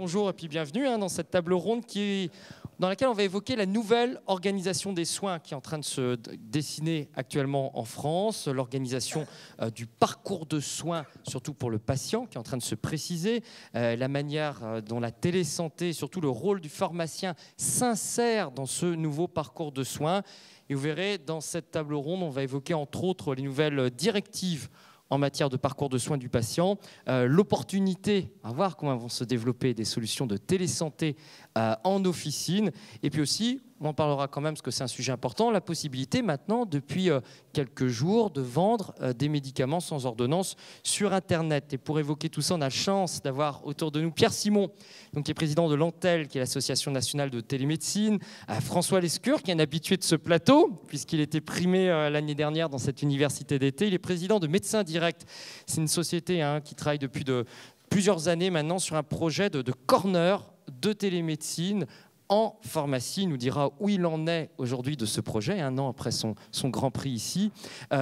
bonjour et puis bienvenue dans cette table ronde dans laquelle on va évoquer la nouvelle organisation des soins qui est en train de se dessiner actuellement en France, l'organisation du parcours de soins, surtout pour le patient, qui est en train de se préciser, la manière dont la télésanté, surtout le rôle du pharmacien, s'insère dans ce nouveau parcours de soins. Et vous verrez, dans cette table ronde, on va évoquer entre autres les nouvelles directives en matière de parcours de soins du patient, l'opportunité à voir comment vont se développer des solutions de télésanté en officine, et puis aussi, on en parlera quand même parce que c'est un sujet important, la possibilité maintenant, depuis quelques jours, de vendre des médicaments sans ordonnance sur Internet. Et pour évoquer tout ça, on a la chance d'avoir autour de nous Pierre Simon, donc, qui est président de l'ANTEL, qui est l'Association nationale de télémédecine, François Lescure, qui est un habitué de ce plateau, puisqu'il était primé l'année dernière dans cette université d'été. Il est président de Médecins Directs. C'est une société qui travaille depuis plusieurs années maintenant sur un projet de corner de télémédecine en pharmacie. Il nous dira où il en est aujourd'hui de ce projet, un an après son Grand Prix ici.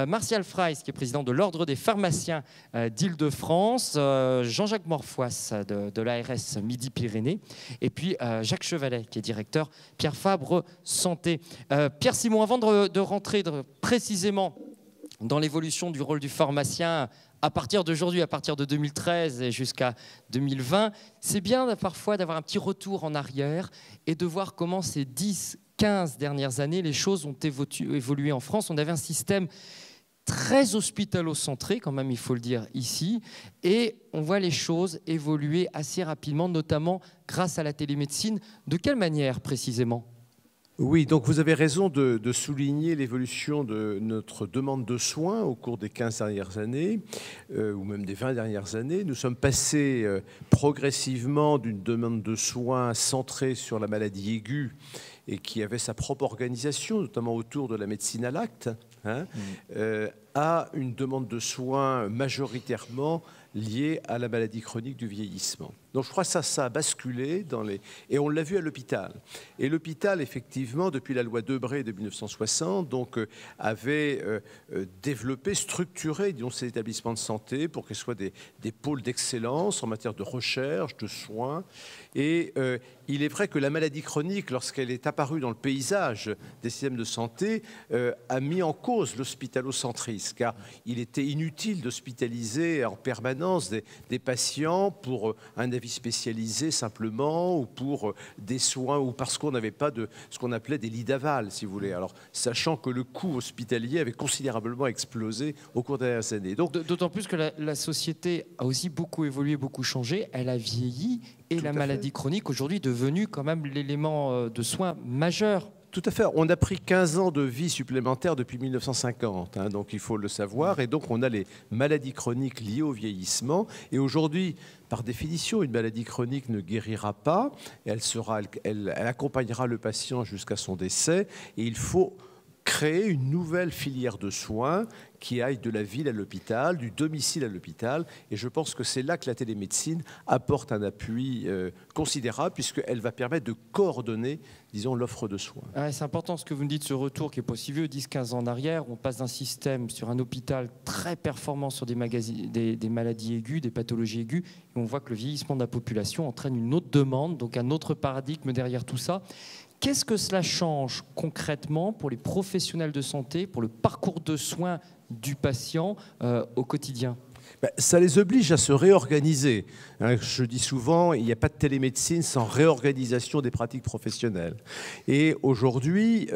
Martial Fraisse, qui est président de l'Ordre des pharmaciens d'Île-de-France. Jean-Jacques Morfois de l'ARS Midi-Pyrénées. Et puis Jacques Chevalet, qui est directeur Pierre Fabre Santé. Pierre Simon, avant de rentrer précisément dans l'évolution du rôle du pharmacien à partir d'aujourd'hui, à partir de 2013 et jusqu'à 2020, c'est bien parfois d'avoir un petit retour en arrière et de voir comment ces 10-15 dernières années, les choses ont évolué en France. On avait un système très hospitalo-centré, quand même, il faut le dire ici, et on voit les choses évoluer assez rapidement, notamment grâce à la télémédecine. De quelle manière précisément ? Oui, donc vous avez raison de souligner l'évolution de notre demande de soins au cours des 15 dernières années, ou même des 20 dernières années. Nous sommes passés progressivement d'une demande de soins centrée sur la maladie aiguë et qui avait sa propre organisation, notamment autour de la médecine à l'acte, à une demande de soins majoritairement liée à la maladie chronique du vieillissement. Donc je crois que ça a basculé et on l'a vu à l'hôpital. Et l'hôpital, effectivement, depuis la loi Debré de 1960, donc, avait développé, structuré, disons, ces établissements de santé pour qu'ils soient des pôles d'excellence en matière de recherche, de soins. Et il est vrai que la maladie chronique, lorsqu'elle est apparue dans le paysage des systèmes de santé, a mis en cause l'hospitalocentrisme, car il était inutile d'hospitaliser en permanence des patients pour un avis spécialisé simplement, ou pour des soins, ou parce qu'on n'avait pas de ce qu'on appelait des lits d'aval, si vous voulez. Alors, sachant que le coût hospitalier avait considérablement explosé au cours des dernières années. D'autant plus que la société a aussi beaucoup évolué, beaucoup changé. Elle a vieilli et la maladie chronique aujourd'hui est devenue quand même l'élément de soins majeur. Tout à fait. On a pris 15 ans de vie supplémentaire depuis 1950, donc il faut le savoir. Et donc on a les maladies chroniques liées au vieillissement. Et aujourd'hui, par définition, une maladie chronique ne guérira pas. Elle accompagnera le patient jusqu'à son décès. Et il faut créer une nouvelle filière de soins qui aille de la ville à l'hôpital, du domicile à l'hôpital. Et je pense que c'est là que la télémédecine apporte un appui considérable, puisqu'elle va permettre de coordonner, disons, l'offre de soins. C'est important ce que vous me dites, ce retour qui n'est pas si vieux, 10-15 ans en arrière. On passe d'un système sur un hôpital très performant sur des maladies aiguës, des pathologies aiguës, et on voit que le vieillissement de la population entraîne une autre demande, donc un autre paradigme derrière tout ça. Qu'est-ce que cela change concrètement pour les professionnels de santé, pour le parcours de soins du patient au quotidien ? Ça les oblige à se réorganiser. Je dis souvent, il n'y a pas de télémédecine sans réorganisation des pratiques professionnelles. Et aujourd'hui,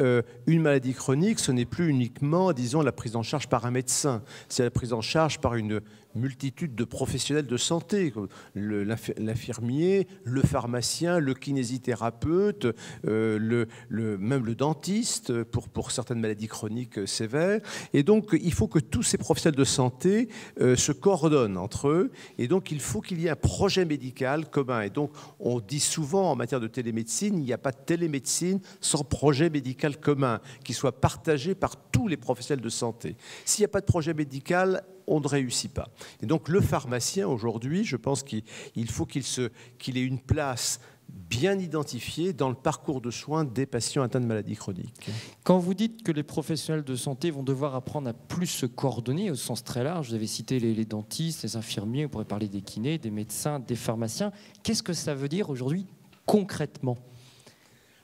une maladie chronique, ce n'est plus uniquement, disons, la prise en charge par un médecin. C'est la prise en charge par une multitude de professionnels de santé, l'infirmier, le pharmacien, le kinésithérapeute, même le dentiste pour certaines maladies chroniques sévères. Et donc, il faut que tous ces professionnels de santé se coordonnent entre eux. Et donc, il faut qu'il y ait un projet médical commun. Et donc, on dit souvent en matière de télémédecine, il n'y a pas de télémédecine sans projet médical commun qui soit partagé par tous les professionnels de santé. S'il n'y a pas de projet médical, on ne réussit pas. Et donc le pharmacien aujourd'hui, je pense qu'il faut qu'il ait une place bien identifiés dans le parcours de soins des patients atteints de maladies chroniques. Quand vous dites que les professionnels de santé vont devoir apprendre à plus se coordonner au sens très large, vous avez cité les dentistes, les infirmiers, on pourrait parler des kinés, des médecins, des pharmaciens. Qu'est-ce que ça veut dire aujourd'hui concrètement ?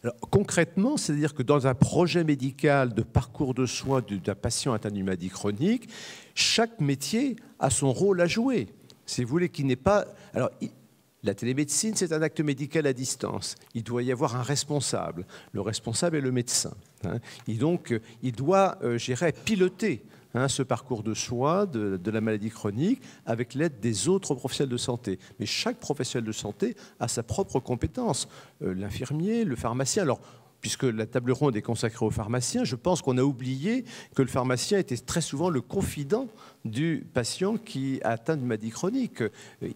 Alors, concrètement, c'est-à-dire que dans un projet médical de parcours de soins d'un patient atteint d'une maladie chronique, chaque métier a son rôle à jouer. Si vous voulez, qui n'est pas... Alors, la télémédecine, c'est un acte médical à distance. Il doit y avoir un responsable. Le responsable est le médecin. Et donc, il doit, piloter ce parcours de soins de la maladie chronique avec l'aide des autres professionnels de santé. Mais chaque professionnel de santé a sa propre compétence. L'infirmier, le pharmacien. Alors, puisque la table ronde est consacrée aux pharmaciens, je pense qu'on a oublié que le pharmacien était très souvent le confident du patient qui a atteint d'une maladie chronique.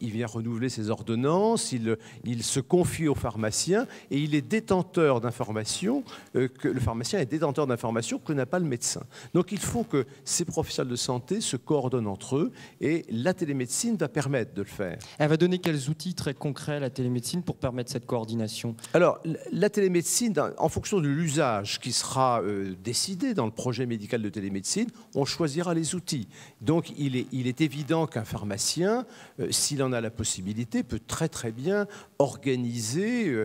Il vient renouveler ses ordonnances, il se confie au pharmacien et il est détenteur d'informations, que le pharmacien est détenteur d'informations que n'a pas le médecin. Donc il faut que ces professionnels de santé se coordonnent entre eux et la télémédecine va permettre de le faire. Elle va donner quels outils très concrets à la télémédecine pour permettre cette coordination ? Alors la télémédecine, en fonction de l'usage qui sera décidé dans le projet médical de télémédecine, on choisira les outils. Donc, il est évident qu'un pharmacien, s'il en a la possibilité, peut très très bien organiser,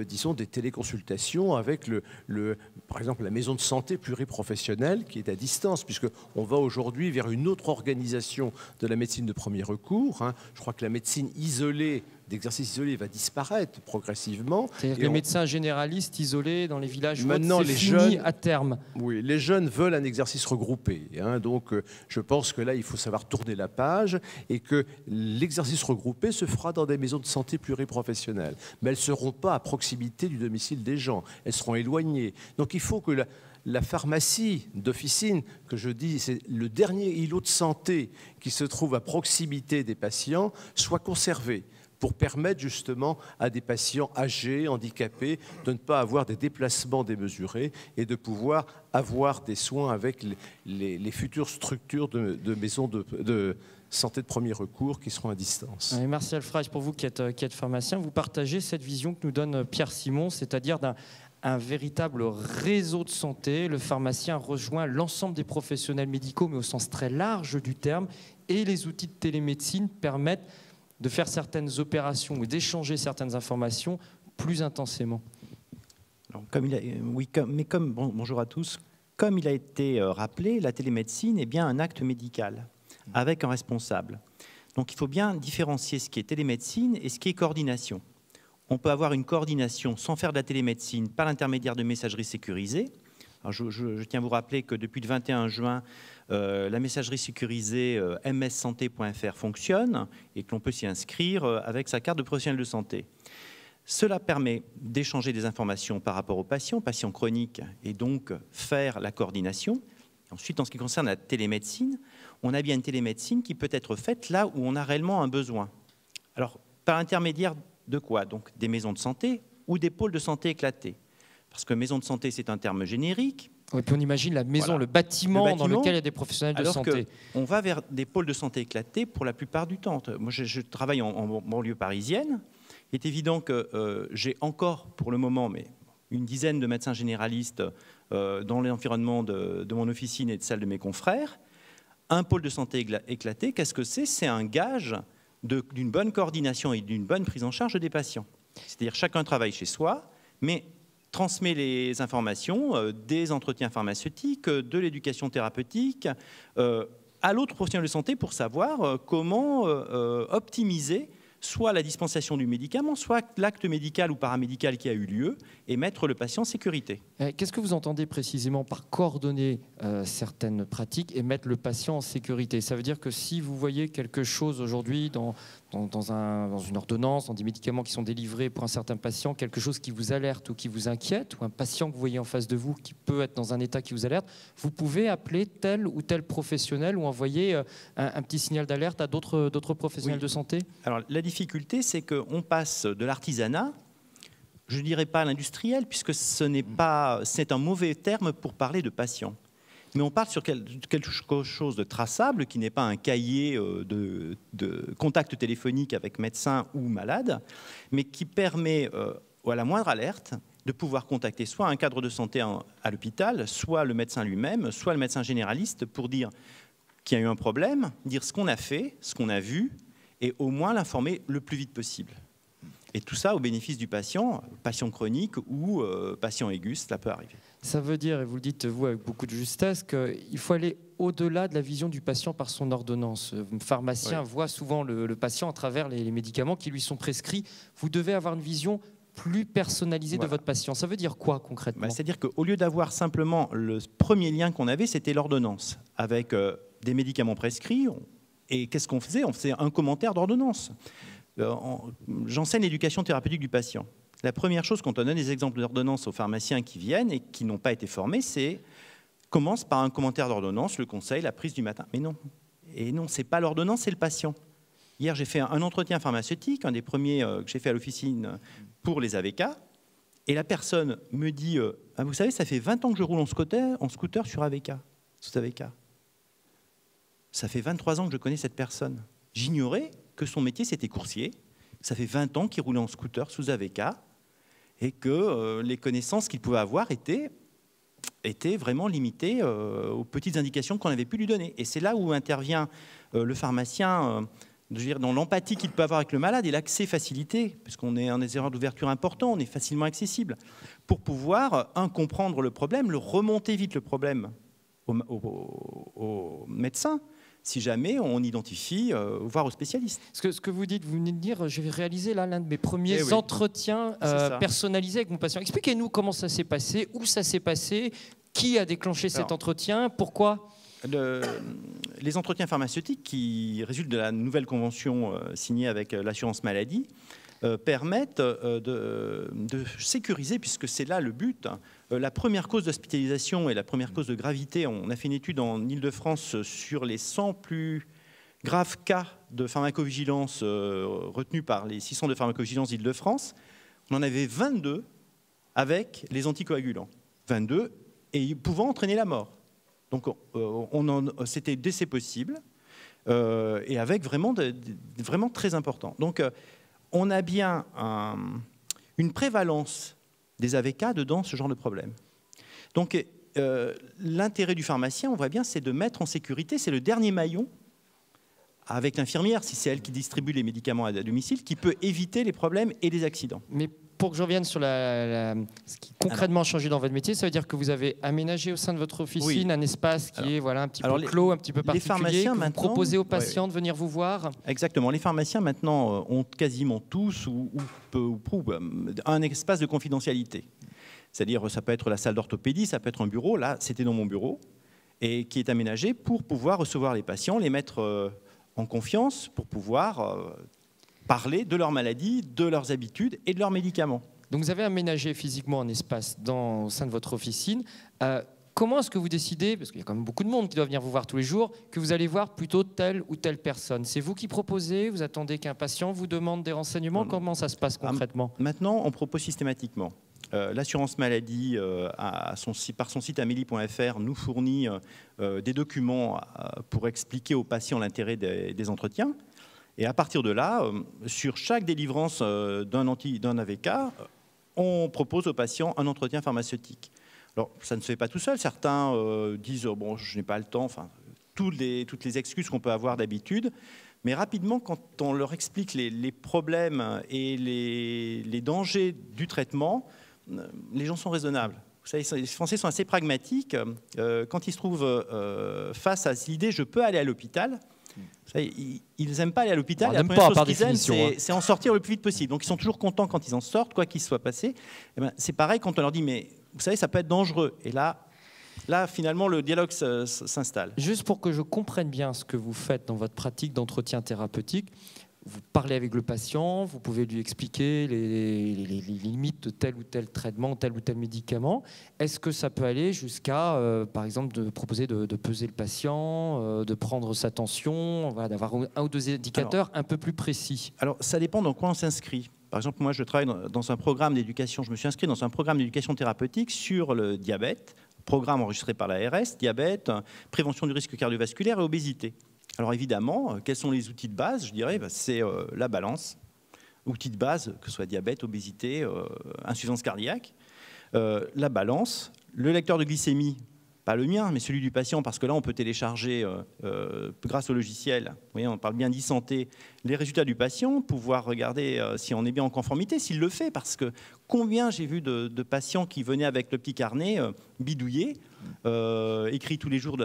disons, des téléconsultations avec, par exemple, la maison de santé pluriprofessionnelle qui est à distance, puisqu'on va aujourd'hui vers une autre organisation de la médecine de premier recours. Je crois que la médecine isolée, d'exercice isolé, va disparaître progressivement. C'est-à-dire que les médecins généralistes isolés dans les villages, maintenant, c'est fini à terme. Oui, les jeunes veulent un exercice regroupé. Donc, je pense que là, il faut savoir tourner la page et que l'exercice regroupé se fera dans des maisons de santé pluriprofessionnelles. Mais elles ne seront pas à proximité du domicile des gens. Elles seront éloignées. Donc, il faut que la pharmacie d'officine, que je dis, c'est le dernier îlot de santé qui se trouve à proximité des patients, soit conservé, pour permettre justement à des patients âgés, handicapés, de ne pas avoir des déplacements démesurés et de pouvoir avoir des soins avec les futures structures de maisons de santé de premier recours qui seront à distance. Et Martial Frage, pour vous qui êtes pharmacien, vous partagez cette vision que nous donne Pierre Simon, c'est-à-dire un véritable réseau de santé. Le pharmacien rejoint l'ensemble des professionnels médicaux, mais au sens très large du terme, et les outils de télémédecine permettent de faire certaines opérations ou d'échanger certaines informations plus intensément. Alors, bonjour à tous. Comme il a été rappelé, la télémédecine est bien un acte médical avec un responsable. Donc il faut bien différencier ce qui est télémédecine et ce qui est coordination. On peut avoir une coordination sans faire de la télémédecine par l'intermédiaire de messagerie sécurisée. Alors, je tiens à vous rappeler que depuis le 21 juin, la messagerie sécurisée mssanté.fr fonctionne et que l'on peut s'y inscrire avec sa carte de professionnel de santé. Cela permet d'échanger des informations par rapport aux patients chroniques, et donc faire la coordination. Ensuite, en ce qui concerne la télémédecine, on a bien une télémédecine qui peut être faite là où on a réellement un besoin. Alors, par l'intermédiaire de quoi? Donc, des maisons de santé ou des pôles de santé éclatés. Parce que maison de santé, c'est un terme générique. Et puis on imagine la maison, voilà, le bâtiment dans lequel il y a des professionnels de santé. Alors qu'on va vers des pôles de santé éclatés pour la plupart du temps. Moi, je travaille en banlieue parisienne. Il est évident que j'ai encore, pour le moment, mais une dizaine de médecins généralistes dans l'environnement de mon officine et de celle de mes confrères. Un pôle de santé éclaté, qu'est-ce que c'est? C'est un gage d'une bonne coordination et d'une bonne prise en charge des patients. C'est-à-dire chacun travaille chez soi, mais transmet les informations des entretiens pharmaceutiques, de l'éducation thérapeutique à l'autre professionnel de santé pour savoir comment optimiser soit la dispensation du médicament, soit l'acte médical ou paramédical qui a eu lieu et mettre le patient en sécurité. Qu'est-ce que vous entendez précisément par coordonner certaines pratiques et mettre le patient en sécurité? Ça veut dire que si vous voyez quelque chose aujourd'hui dans une ordonnance, dans des médicaments qui sont délivrés pour un certain patient, quelque chose qui vous alerte ou qui vous inquiète, ou un patient que vous voyez en face de vous qui peut être dans un état qui vous alerte, vous pouvez appeler tel ou tel professionnel ou envoyer un petit signal d'alerte à d'autres professionnels de santé? Alors, la difficulté, c'est qu'on passe de l'artisanat, je ne dirais pas à l'industriel, puisque c'est un mauvais terme pour parler de patient. Mais on parle sur quelque chose de traçable, qui n'est pas un cahier de contact téléphonique avec médecin ou malade, mais qui permet ou à la moindre alerte, de pouvoir contacter soit un cadre de santé à l'hôpital, soit le médecin lui-même, soit le médecin généraliste pour dire qu'il y a eu un problème, dire ce qu'on a fait, ce qu'on a vu, et au moins l'informer le plus vite possible. Et tout ça au bénéfice du patient chronique ou patient aigu, cela peut arriver. Ça veut dire, et vous le dites vous avec beaucoup de justesse, qu'il faut aller au-delà de la vision du patient par son ordonnance. Le pharmacien voit souvent le patient à travers les médicaments qui lui sont prescrits. Vous devez avoir une vision plus personnalisée de votre patient. Ça veut dire quoi concrètement? C'est-à-dire qu'au lieu d'avoir simplement le premier lien qu'on avait, c'était l'ordonnance, avec des médicaments prescrits. Et qu'est-ce qu'on faisait? On faisait un commentaire d'ordonnance. J'enseigne l'éducation thérapeutique du patient. La première chose, quand on donne des exemples d'ordonnance aux pharmaciens qui viennent et qui n'ont pas été formés, c'est commence par un commentaire d'ordonnance, le conseil, la prise du matin. Mais non. Et non, ce n'est pas l'ordonnance, c'est le patient. Hier, j'ai fait un entretien pharmaceutique, un des premiers que j'ai fait à l'officine pour les AVK. Et la personne me dit vous savez, ça fait 20 ans que je roule en scooter sur AVK, sous AVK. Ça fait 23 ans que je connais cette personne. J'ignorais que son métier, c'était coursier. Ça fait 20 ans qu'il roulait en scooter sous AVK et que les connaissances qu'il pouvait avoir étaient vraiment limitées aux petites indications qu'on avait pu lui donner. Et c'est là où intervient le pharmacien, dans l'empathie qu'il peut avoir avec le malade et l'accès facilité, parce qu'on est en des erreurs d'ouverture importants, on est facilement accessible, pour pouvoir, comprendre le problème, le remonter vite le problème au médecin, si jamais on identifie, voire aux spécialistes. Ce que vous dites, vous venez de dire, je vais réaliser là l'un de mes premiers entretiens personnalisés avec mon patient. Expliquez-nous comment ça s'est passé, où ça s'est passé, qui a déclenché cet entretien, pourquoi? Les entretiens pharmaceutiques qui résultent de la nouvelle convention signée avec l'assurance maladie permettent de sécuriser, puisque c'est là le but, la première cause d'hospitalisation et la première cause de gravité. On a fait une étude en Île-de-France sur les 100 plus graves cas de pharmacovigilance retenus par les 600 de pharmacovigilance d'Île-de-France. On en avait 22 avec les anticoagulants. 22 et pouvant entraîner la mort. Donc c'était décès possible et avec vraiment très important. Donc on a bien une prévalence des AVK dedans ce genre de problème. Donc l'intérêt du pharmacien, on voit bien, c'est de mettre en sécurité, c'est le dernier maillon avec l'infirmière, si c'est elle qui distribue les médicaments à domicile, qui peut éviter les problèmes et les accidents. Mais pour que je revienne sur ce qui concrètement a changé dans votre métier, ça veut dire que vous avez aménagé au sein de votre officine un espace qui est un petit peu clos, un petit peu particulier, que vous proposez aux patients de venir vous voir. Exactement. Les pharmaciens maintenant ont quasiment tous ou un espace de confidentialité. C'est-à-dire, ça peut être la salle d'orthopédie, ça peut être un bureau. Là, c'était dans mon bureau et qui est aménagé pour pouvoir recevoir les patients, les mettre en confiance, pour pouvoir parler de leur maladie, de leurs habitudes et de leurs médicaments. Donc vous avez aménagé physiquement un espace au sein de votre officine. Comment est-ce que vous décidez, parce qu'il y a quand même beaucoup de monde qui doit venir vous voir tous les jours, que vous allez voir plutôt telle ou telle personne? C'est vous qui proposez? Vous attendez qu'un patient vous demande des renseignements? Comment ça se passe concrètement? Maintenant, on propose systématiquement. L'assurance maladie, par son site amélie.fr, nous fournit des documents pour expliquer aux patients l'intérêt des entretiens. Et à partir de là, sur chaque délivrance d'un AVK, on propose aux patients un entretien pharmaceutique. Alors, ça ne se fait pas tout seul. Certains disent bon, je n'ai pas le temps, enfin, toutes les excuses qu'on peut avoir d'habitude. Mais rapidement, quand on leur explique les problèmes et les dangers du traitement, les gens sont raisonnables. Vous savez, les Français sont assez pragmatiques. Quand ils se trouvent face à l'idée, je peux aller à l'hôpital. Ils n'aiment pas aller à l'hôpital. La première chose qu'ils aiment, c'est en sortir le plus vite possible. Donc ils sont toujours contents quand ils en sortent, quoi qu'il soit passé. C'est pareil quand on leur dit, mais vous savez, ça peut être dangereux. Et là finalement, le dialogue s'installe. Juste pour que je comprenne bien ce que vous faites dans votre pratique d'entretien thérapeutique, vous parlez avec le patient, vous pouvez lui expliquer les limites de tel ou tel traitement, tel ou tel médicament. Est-ce que ça peut aller jusqu'à, par exemple, de proposer de peser le patient, de prendre sa tension, d'avoir un ou deux indicateurs un peu plus précis? Alors, ça dépend dans quoi on s'inscrit. Par exemple, moi, je travaille dans un programme d'éducation. Je me suis inscrit dans un programme d'éducation thérapeutique sur le diabète, programme enregistré par l'ARS, diabète, prévention du risque cardiovasculaire et obésité. Alors évidemment, quels sont les outils de base? Je dirais, c'est la balance, outils de base, que ce soit diabète, obésité, insuffisance cardiaque. La balance, le lecteur de glycémie, pas le mien, mais celui du patient, parce que là, on peut télécharger, grâce au logiciel, vous voyez, on parle bien d'e-santé, les résultats du patient, pouvoir regarder si on est bien en conformité, s'il le fait, parce que combien j'ai vu de patients qui venaient avec le petit carnet bidouillé, écrit tous les jours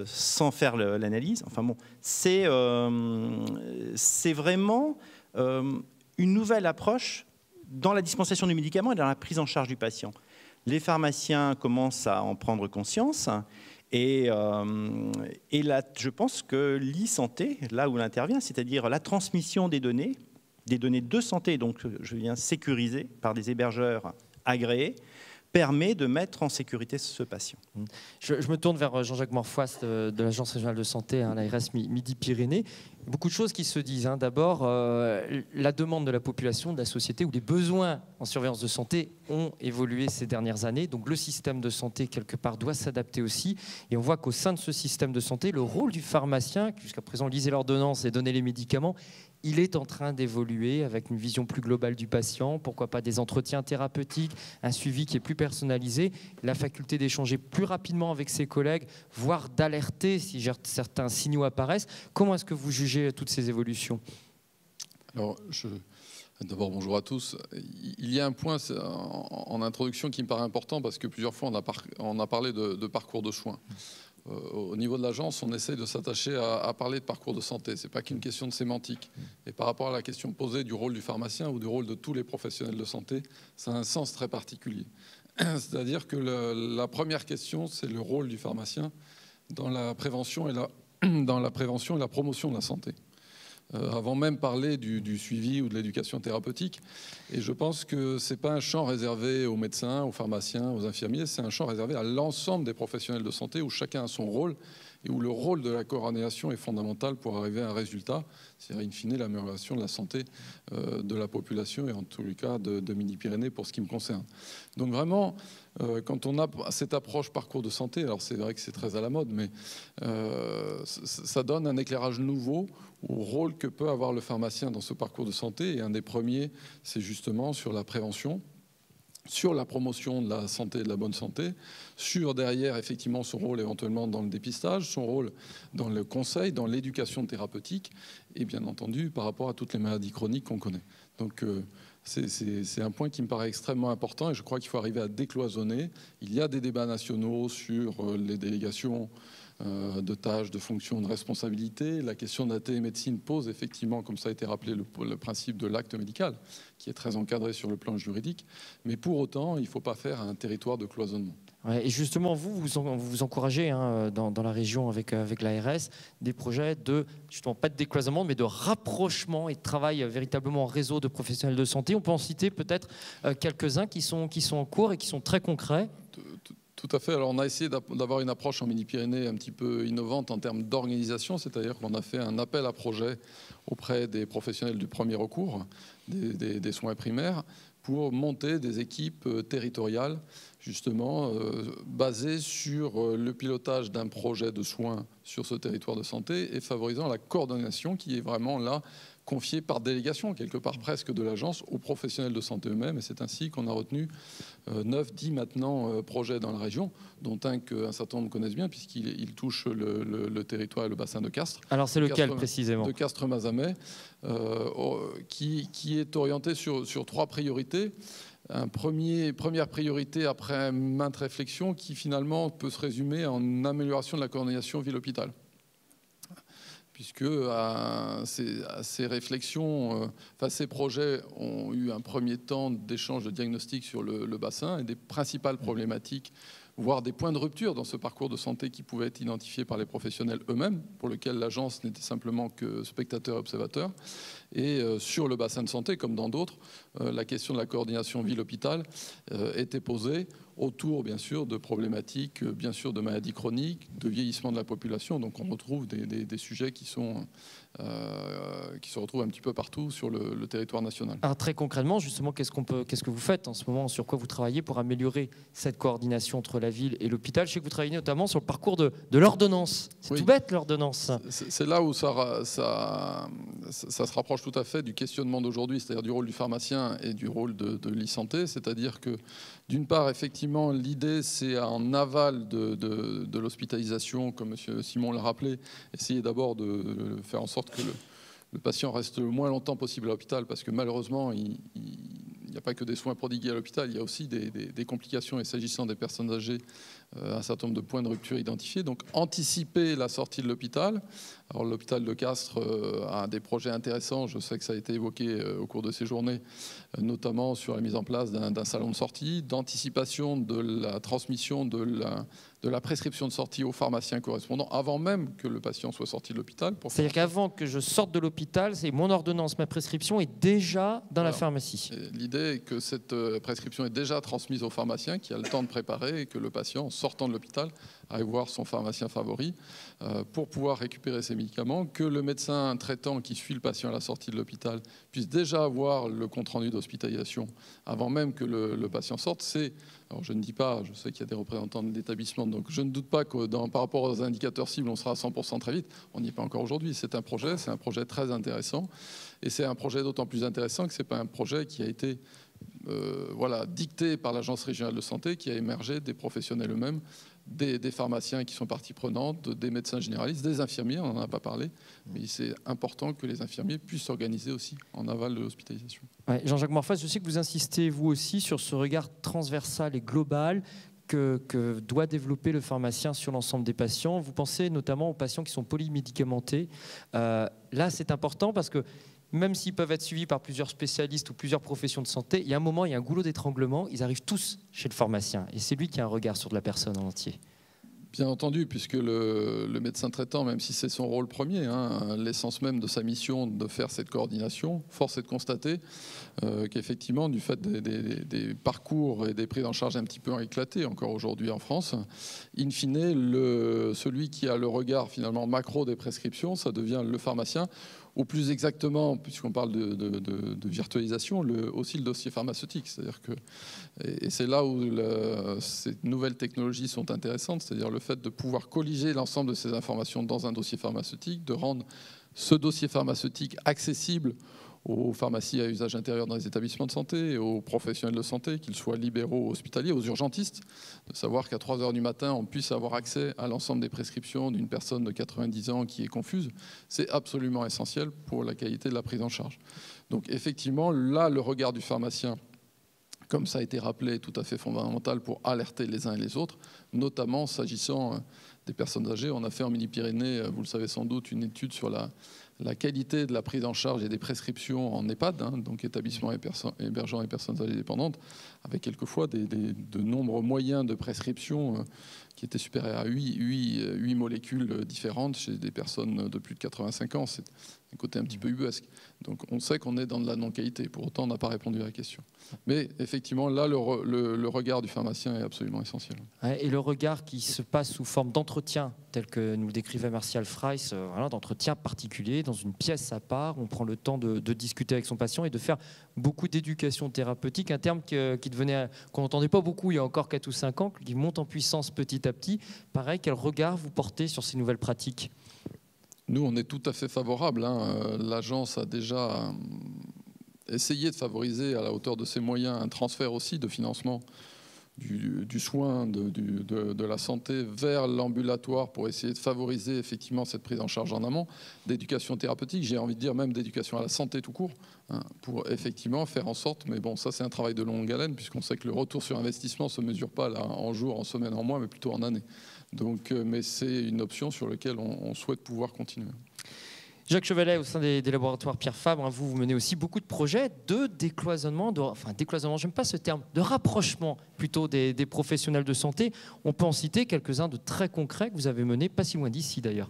sans faire l'analyse. Enfin bon, c'est vraiment une nouvelle approche dans la dispensation du médicament et dans la prise en charge du patient. Les pharmaciens commencent à en prendre conscience et là, je pense que l'e-santé, là où elle intervient, c'est-à-dire la transmission des données de santé, donc je viens sécuriser par des hébergeurs agréés, permet de mettre en sécurité ce patient. Je me tourne vers Jean-Jacques Morfois de l'Agence régionale de santé, l'ARS Midi-Pyrénées. Beaucoup de choses qui se disent. D'abord, la demande de la population, de la société, ou les besoins en surveillance de santé ont évolué ces dernières années. Donc le système de santé, quelque part, doit s'adapter aussi. Et on voit qu'au sein de ce système de santé, le rôle du pharmacien, qui jusqu'à présent lisait l'ordonnance et donnait les médicaments, il est en train d'évoluer avec une vision plus globale du patient, pourquoi pas des entretiens thérapeutiques, un suivi qui est plus personnalisé, la faculté d'échanger plus rapidement avec ses collègues, voire d'alerter si certains signaux apparaissent. Comment est-ce que vous jugez toutes ces évolutions ? Alors, d'abord, bonjour à tous. Il y a un point en introduction qui me paraît important parce que plusieurs fois on a parlé de parcours de soins. Au niveau de l'agence, on essaie de s'attacher à parler de parcours de santé. Ce n'est pas qu'une question de sémantique. Et par rapport à la question posée du rôle du pharmacien ou du rôle de tous les professionnels de santé, ça a un sens très particulier. C'est-à-dire que la première question, c'est le rôle du pharmacien dans la prévention et la promotion de la santé. Avant même parler du suivi ou de l'éducation thérapeutique. Et je pense que ce n'est pas un champ réservé aux médecins, aux pharmaciens, aux infirmiers, c'est un champ réservé à l'ensemble des professionnels de santé où chacun a son rôle et où le rôle de la coordination est fondamental pour arriver à un résultat, c'est-à-dire in fine l'amélioration de la santé de la population et en tous les cas de Midi-Pyrénées pour ce qui me concerne. Donc vraiment, quand on a cette approche parcours de santé, alors c'est vrai que c'est très à la mode, mais ça donne un éclairage nouveau au rôle que peut avoir le pharmacien dans ce parcours de santé. Et un des premiers, c'est justement sur la prévention, sur la promotion de la santé et de la bonne santé, sur derrière effectivement son rôle éventuellement dans le dépistage, son rôle dans le conseil, dans l'éducation thérapeutique et bien entendu par rapport à toutes les maladies chroniques qu'on connaît. Donc c'est un point qui me paraît extrêmement important et je crois qu'il faut arriver à décloisonner. Il y a des débats nationaux sur les délégations de tâches, de fonctions, de responsabilités. La question de la télémédecine pose effectivement, comme ça a été rappelé, le principe de l'acte médical, qui est très encadré sur le plan juridique. Mais pour autant, il ne faut pas faire un territoire de cloisonnement. Ouais, et justement, vous encouragez dans la région avec l'ARS des projets de, justement, pas de décloisonnement, mais de rapprochement et de travail véritablement en réseau de professionnels de santé. On peut en citer peut-être quelques-uns qui sont en cours et qui sont très concrets. Tout à fait. Alors, on a essayé d'avoir une approche en Midi-Pyrénées un petit peu innovante en termes d'organisation, c'est-à-dire qu'on a fait un appel à projet auprès des professionnels du premier recours, des soins primaires, pour monter des équipes territoriales, justement, basées sur le pilotage d'un projet de soins sur ce territoire de santé et favorisant la coordination qui est vraiment là confiée par délégation, quelque part presque de l'agence, aux professionnels de santé eux-mêmes. Et c'est ainsi qu'on a retenu 9-10 maintenant projets dans la région, dont un qu'un certain nombre connaissent bien, puisqu'il touche le territoire et le bassin de Castres. Alors c'est lequel précisément ? De Castres-Mazamet, qui est orienté sur 3 priorités. Première priorité après maintes réflexions qui finalement peut se résumer en amélioration de la coordination ville-hôpital. Puisque ces réflexions, ces projets ont eu un premier temps d'échange de diagnostic sur le bassin et des principales problématiques, voire des points de rupture dans ce parcours de santé qui pouvaient être identifiés par les professionnels eux-mêmes, pour lesquels l'agence n'était simplement que spectateur et observateur. Et sur le bassin de santé, comme dans d'autres, la question de la coordination ville-hôpital était posée autour, bien sûr, de problématiques, bien sûr, de maladies chroniques, de vieillissement de la population. Donc on retrouve des sujets qui se retrouvent un petit peu partout sur le territoire national. Alors très concrètement, justement, qu'est-ce que vous faites en ce moment, sur quoi vous travaillez pour améliorer cette coordination entre la ville et l'hôpital ? Je sais que vous travaillez notamment sur le parcours de l'ordonnance. C'est tout bête, l'ordonnance. C'est là où ça ça se rapproche tout à fait du questionnement d'aujourd'hui, c'est-à-dire du rôle du pharmacien et du rôle de l'e-santé. C'est-à-dire que, d'une part, effectivement, l'idée, c'est en aval de l'hospitalisation, comme M. Simon l'a rappelé, essayer d'abord de faire en sorte que le patient reste le moins longtemps possible à l'hôpital, parce que malheureusement, il n'y a pas que des soins prodigués à l'hôpital, il y a aussi des complications, et s'agissant des personnes âgées, un certain nombre de points de rupture identifiés. Donc anticiper la sortie de l'hôpital. Alors l'hôpital de Castres a des projets intéressants, je sais que ça a été évoqué au cours de ces journées, notamment sur la mise en place d'un salon de sortie, d'anticipation de la transmission de la prescription de sortie aux pharmaciens correspondants avant même que le patient soit sorti de l'hôpital. C'est-à-dire qu'avant que je sorte de l'hôpital, c'est mon ordonnance, ma prescription est déjà dans la pharmacie. L'idée est que cette prescription est déjà transmise au pharmacien qui a le temps de préparer et que le patient, sortant de l'hôpital, aille voir son pharmacien favori pour pouvoir récupérer ses médicaments, que le médecin traitant qui suit le patient à la sortie de l'hôpital puisse déjà avoir le compte-rendu d'hospitalisation avant même que le patient sorte. Alors je ne dis pas, je sais qu'il y a des représentants de l'établissement, donc je ne doute pas que par rapport aux indicateurs cibles, on sera à 100% très vite. On n'y est pas encore aujourd'hui. C'est un projet très intéressant. Et c'est un projet d'autant plus intéressant que ce n'est pas un projet qui a été dicté par l'Agence régionale de santé, qui a émergé des professionnels eux-mêmes, des pharmaciens qui sont partie prenante, des médecins généralistes, des infirmiers, on n'en a pas parlé, mais c'est important que les infirmiers puissent s'organiser aussi en aval de l'hospitalisation. Ouais, Jean-Jacques Morphas, je sais que vous insistez vous aussi sur ce regard transversal et global que doit développer le pharmacien sur l'ensemble des patients. Vous pensez notamment aux patients qui sont polymédicamentés. Là, c'est important parce que même s'ils peuvent être suivis par plusieurs spécialistes ou plusieurs professions de santé, il y a un moment, il y a un goulot d'étranglement, ils arrivent tous chez le pharmacien. Et c'est lui qui a un regard sur la personne en entier. Bien entendu, puisque le médecin traitant, même si c'est son rôle premier, l'essence même de sa mission de faire cette coordination, force est de constater qu'effectivement, du fait des parcours et des prises en charge un petit peu éclatés encore aujourd'hui en France, in fine, celui qui a le regard finalement macro des prescriptions, ça devient le pharmacien, ou plus exactement, puisqu'on parle de virtualisation, aussi le dossier pharmaceutique. C'est-à-dire que, et c'est là où ces nouvelles technologies sont intéressantes, c'est-à-dire le fait de pouvoir colliger l'ensemble de ces informations dans un dossier pharmaceutique, de rendre ce dossier pharmaceutique accessible aux pharmacies à usage intérieur dans les établissements de santé, aux professionnels de santé, qu'ils soient libéraux ou hospitaliers, aux urgentistes, de savoir qu'à 3 heures du matin, on puisse avoir accès à l'ensemble des prescriptions d'une personne de 90 ans qui est confuse, c'est absolument essentiel pour la qualité de la prise en charge. Donc effectivement, là, le regard du pharmacien, comme ça a été rappelé, est tout à fait fondamental pour alerter les uns et les autres, notamment s'agissant des personnes âgées. On a fait en Midi-Pyrénées, vous le savez sans doute, une étude sur la qualité de la prise en charge et des prescriptions en EHPAD, donc établissements hébergeant les personnes âgées dépendantes, avec quelquefois de nombreux moyens de prescription qui étaient supérieurs à 8 molécules différentes chez des personnes de plus de 85 ans. C'est un côté un petit peu ubuesque. Donc on sait qu'on est dans de la non-qualité. Pour autant, on n'a pas répondu à la question. Mais effectivement, là, le regard du pharmacien est absolument essentiel. Et le regard qui se passe sous forme d'entretien, tel que nous décrivait Martial Freiss, d'entretien particulier, dans une pièce à part, on prend le temps de discuter avec son patient et de faire beaucoup d'éducation thérapeutique, un terme qu'on n'entendait pas beaucoup il y a encore 4 ou 5 ans, qui monte en puissance petit à petit. Pareil, quel regard vous portez sur ces nouvelles pratiques ? Nous, on est tout à fait favorable. L'agence a déjà essayé de favoriser, à la hauteur de ses moyens, un transfert aussi de financement du soin, de la santé vers l'ambulatoire pour essayer de favoriser effectivement cette prise en charge en amont, d'éducation thérapeutique, j'ai envie de dire même d'éducation à la santé tout court, pour effectivement faire en sorte, mais bon, ça c'est un travail de longue haleine, puisqu'on sait que le retour sur investissement ne se mesure pas là, en jours, en semaines, en mois, mais plutôt en années. Donc, mais c'est une option sur laquelle on souhaite pouvoir continuer. Jacques Chevalet, au sein des laboratoires Pierre Fabre, vous menez aussi beaucoup de projets de décloisonnement, décloisonnement, j'aime pas ce terme, de rapprochement plutôt des professionnels de santé. On peut en citer quelques-uns de très concrets que vous avez menés, pas si loin d'ici d'ailleurs.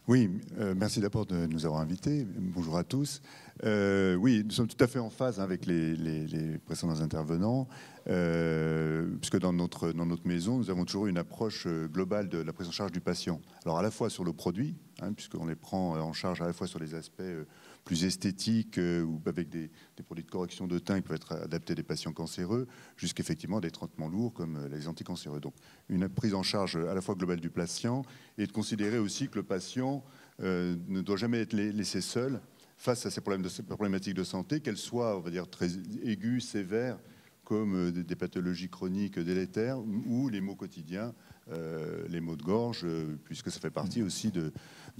Oui, merci d'abord de nous avoir invités. Bonjour à tous. Oui, nous sommes tout à fait en phase avec les précédents intervenants, puisque dans notre maison, nous avons toujours une approche globale de la prise en charge du patient. Alors à la fois sur le produit, puisqu'on les prend en charge à la fois sur les aspects plus esthétiques ou avec des produits de correction de teint qui peuvent être adaptés à des patients cancéreux, jusqu'effectivement des traitements lourds comme les anticancéreux. Donc une prise en charge à la fois globale du patient et de considérer aussi que le patient ne doit jamais être laissé seul face à ces problématiques de santé, qu'elles soient, on va dire, très aiguës, sévères, comme des pathologies chroniques délétères, ou les maux quotidiens, les maux de gorge, puisque ça fait partie aussi de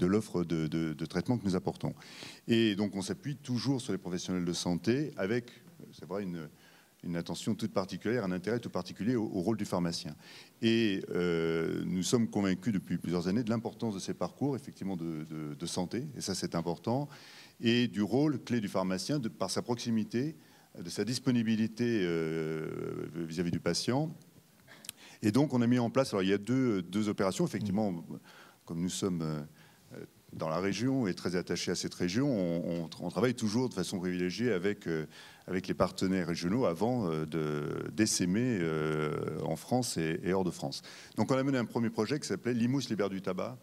l'offre de traitement que nous apportons. Et donc on s'appuie toujours sur les professionnels de santé avec, c'est vrai, une attention toute particulière, un intérêt tout particulier au rôle du pharmacien. Et nous sommes convaincus depuis plusieurs années de l'importance de ces parcours, effectivement, de santé, et ça c'est important, et du rôle clé du pharmacien par sa proximité, de sa disponibilité vis-à-vis du patient. Et donc on a mis en place, alors il y a deux opérations, effectivement, comme nous sommes dans la région et très attachés à cette région, on travaille toujours de façon privilégiée avec les partenaires régionaux avant d'essaimer en France et hors de France. Donc on a mené un premier projet qui s'appelait l'IMUS libère du tabac.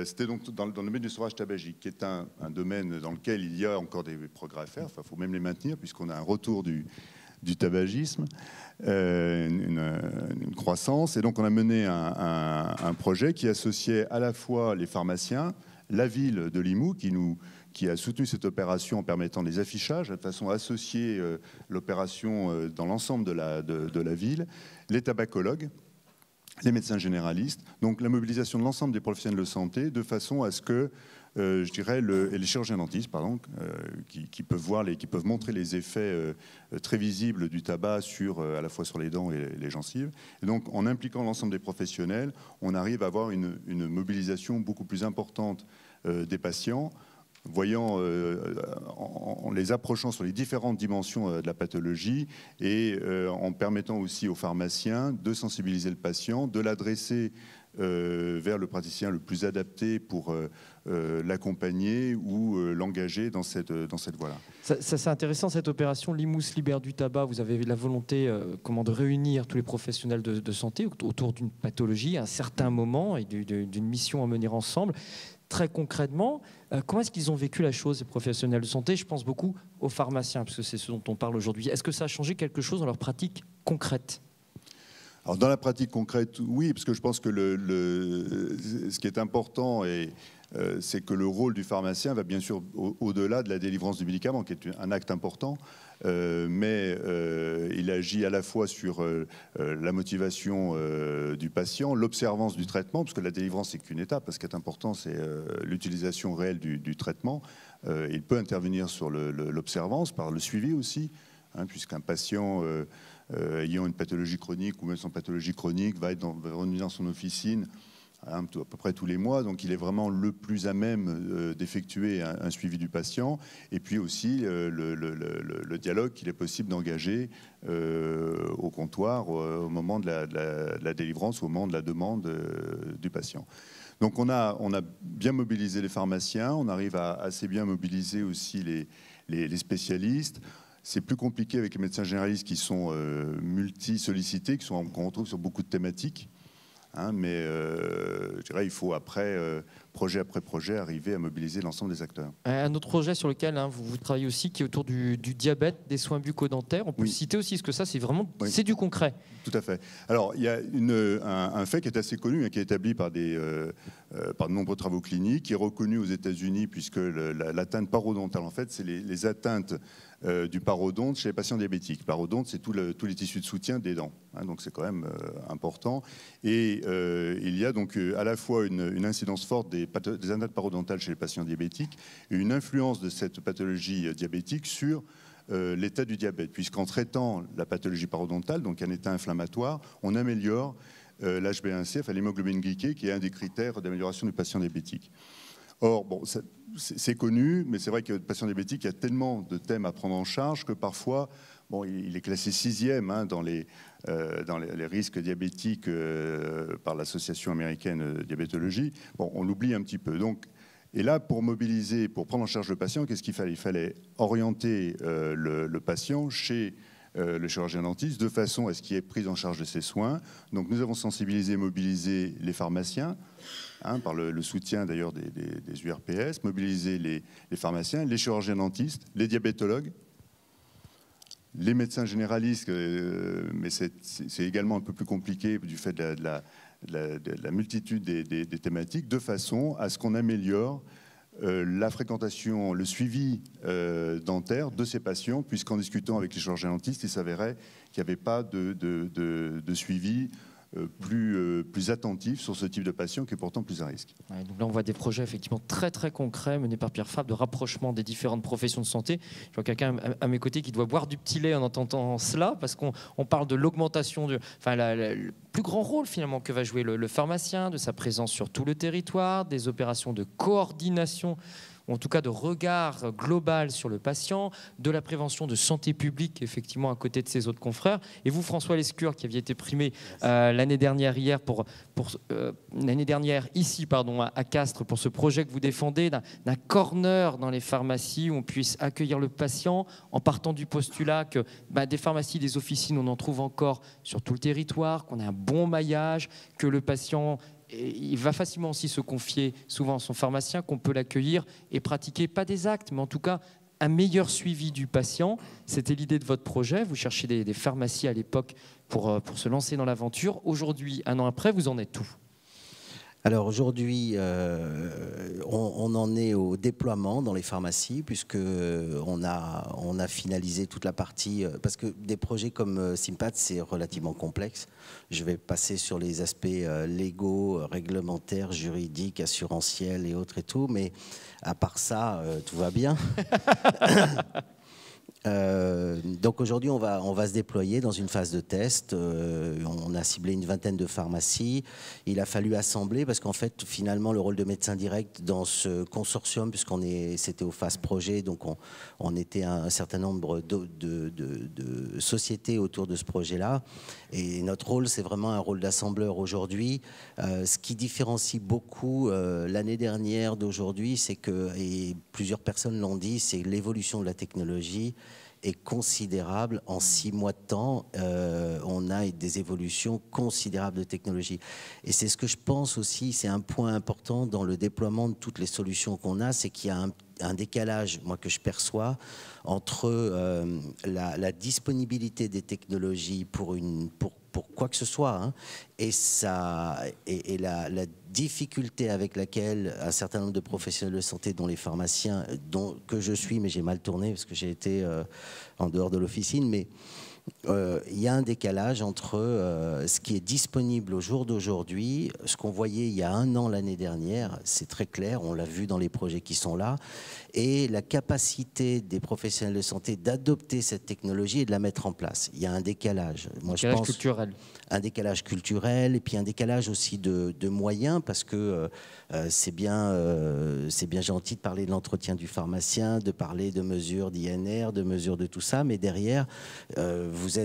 C'était donc dans le domaine du sevrage tabagique, qui est un domaine dans lequel il y a encore des progrès à faire. Enfin, il faut même les maintenir, puisqu'on a un retour du tabagisme, une croissance. Et donc, on a mené un projet qui associait à la fois les pharmaciens, la ville de Limoux, qui a soutenu cette opération en permettant des affichages, de façon à associer l'opération dans l'ensemble de la ville, les tabacologues, les médecins généralistes, donc la mobilisation de l'ensemble des professionnels de santé de façon à ce que, je dirais, et les chirurgiens dentistes, pardon, qui peuvent montrer les effets très visibles du tabac à la fois sur les dents et les gencives. Et donc, en impliquant l'ensemble des professionnels, on arrive à avoir une mobilisation beaucoup plus importante des patients, voyant, en les approchant sur les différentes dimensions de la pathologie et en permettant aussi aux pharmaciens de sensibiliser le patient, de l'adresser vers le praticien le plus adapté pour l'accompagner ou l'engager dans cette voie-là. Ça c'est intéressant, cette opération l'IMUS libère du tabac. Vous avez la volonté de réunir tous les professionnels de santé autour d'une pathologie à un certain moment et d'une mission à mener ensemble. Très concrètement, comment est-ce qu'ils ont vécu la chose, ces professionnels de santé? Je pense beaucoup aux pharmaciens, parce que c'est ce dont on parle aujourd'hui. Est-ce que ça a changé quelque chose dans leur pratique concrète? Alors, dans la pratique concrète, oui, parce que je pense que ce qui est important, c'est que le rôle du pharmacien va bien sûr au-delà de la délivrance du médicament, qui est un acte important, mais il agit à la fois sur la motivation du patient, l'observance du traitement, parce que la délivrance, c'est qu'une étape. Ce qui est important, c'est l'utilisation réelle du traitement. Il peut intervenir sur l'observance, par le suivi aussi, puisqu'un patient ayant une pathologie chronique ou même sans pathologie chronique va revenir dans son officine à peu près tous les mois, donc il est vraiment le plus à même d'effectuer un suivi du patient, et puis aussi le dialogue qu'il est possible d'engager au comptoir au moment de la délivrance, au moment de la demande du patient. Donc on a bien mobilisé les pharmaciens, on arrive à assez bien mobiliser aussi les spécialistes. C'est plus compliqué avec les médecins généralistes qui sont multi-sollicités, qu'on retrouve sur beaucoup de thématiques. Mais je dirais il faut projet après projet, arriver à mobiliser l'ensemble des acteurs. Un autre projet sur lequel vous travaillez aussi, qui est autour du diabète, des soins bucco-dentaires. On peut citer aussi, parce que ça, c'est vraiment c'est du concret. Tout à fait. Alors, il y a un fait qui est assez connu, qui est établi par de nombreux travaux cliniques, qui est reconnu aux États-Unis, puisque l'atteinte parodontale, en fait, c'est les atteintes du parodonte chez les patients diabétiques. Le parodonte, c'est tous les tissus de soutien des dents, donc c'est quand même important. Et il y a donc à la fois une incidence forte des atteintes parodontales chez les patients diabétiques et une influence de cette pathologie diabétique sur l'état du diabète, puisqu'en traitant la pathologie parodontale, donc un état inflammatoire, on améliore l'HbA1c, enfin l'hémoglobine glyquée, qui est un des critères d'amélioration du patient diabétique. Or, bon, c'est connu, mais c'est vrai que le patient diabétique, il y a tellement de thèmes à prendre en charge que parfois, bon, il est classé 6e dans les risques diabétiques par l'association américaine de diabétologie. Bon, on l'oublie un petit peu. Donc, et là, pour mobiliser, pour prendre en charge le patient, qu'est-ce qu'il fallait? Il fallait orienter le patient chez le chirurgien dentiste de façon à ce qu'il ait prise en charge de ses soins. Donc nous avons sensibilisé et mobilisé les pharmaciens, par le soutien d'ailleurs des URPS, mobilisé les pharmaciens, les chirurgiens dentistes, les diabétologues, les médecins généralistes, mais c'est également un peu plus compliqué du fait de la multitude des thématiques, de façon à ce qu'on améliore la fréquentation, le suivi dentaire de ces patients, puisqu'en discutant avec les chirurgiens-dentistes, il s'avérait qu'il n'y avait pas de suivi plus attentif sur ce type de patient qui est pourtant plus à risque. Ouais, donc là, on voit des projets effectivement très très concrets menés par Pierre Fabre de rapprochement des différentes professions de santé. Je vois quelqu'un à mes côtés qui doit boire du petit lait en entendant cela, parce qu'on parle de l'augmentation, le plus grand rôle finalement que va jouer le pharmacien, de sa présence sur tout le territoire, des opérations de coordination, ou en tout cas de regard global sur le patient, de la prévention de santé publique, effectivement, à côté de ses autres confrères. Et vous, François Lescure, qui aviez été primé l'année dernière, ici, à Castres, pour ce projet que vous défendez, d'un corner dans les pharmacies où on puisse accueillir le patient en partant du postulat que des pharmacies, des officines, on en trouve encore sur tout le territoire, qu'on a un bon maillage, que le patient... Et il va facilement aussi se confier souvent à son pharmacien, qu'on peut l'accueillir et pratiquer, pas des actes, mais en tout cas un meilleur suivi du patient. C'était l'idée de votre projet. Vous cherchiez des pharmacies à l'époque pour se lancer dans l'aventure. Aujourd'hui, un an après, vous en êtes où ? Alors aujourd'hui, on en est au déploiement dans les pharmacies, puisque on a finalisé toute la partie, parce que des projets comme SIMPAD, c'est relativement complexe. Je vais passer sur les aspects légaux, réglementaires, juridiques, assurantiels et autres et tout, mais à part ça, tout va bien. Donc aujourd'hui, on va se déployer dans une phase de test. On a ciblé une vingtaine de pharmacies. Il a fallu assembler parce qu'en fait, finalement, le rôle de médecin direct dans ce consortium, c'était aux phases projet, donc on était un certain nombre de sociétés autour de ce projet-là. Et notre rôle, c'est vraiment un rôle d'assembleur aujourd'hui. Ce qui différencie beaucoup l'année dernière d'aujourd'hui, c'est que, et plusieurs personnes l'ont dit, c'est l'évolution de la technologie est considérable. En 6 mois de temps, on a des évolutions considérables de technologie. Et c'est ce que je pense aussi, c'est un point important dans le déploiement de toutes les solutions qu'on a, c'est qu'il y a un décalage, moi, que je perçois, entre la disponibilité des technologies pour quoi que ce soit, hein, et la difficulté avec laquelle un certain nombre de professionnels de santé, dont les pharmaciens, que je suis, mais j'ai mal tourné parce que j'ai été en dehors de l'officine, mais il y a un décalage entre ce qui est disponible au jour d'aujourd'hui, ce qu'on voyait il y a 1 an l'année dernière, c'est très clair, on l'a vu dans les projets qui sont là, et la capacité des professionnels de santé d'adopter cette technologie et de la mettre en place. Il y a un décalage. Moi, je pense, culturel. Un décalage culturel, et puis un décalage aussi de moyens, parce que c'est bien gentil de parler de l'entretien du pharmacien, de parler de mesures d'INR, de mesures de tout ça, mais derrière, vous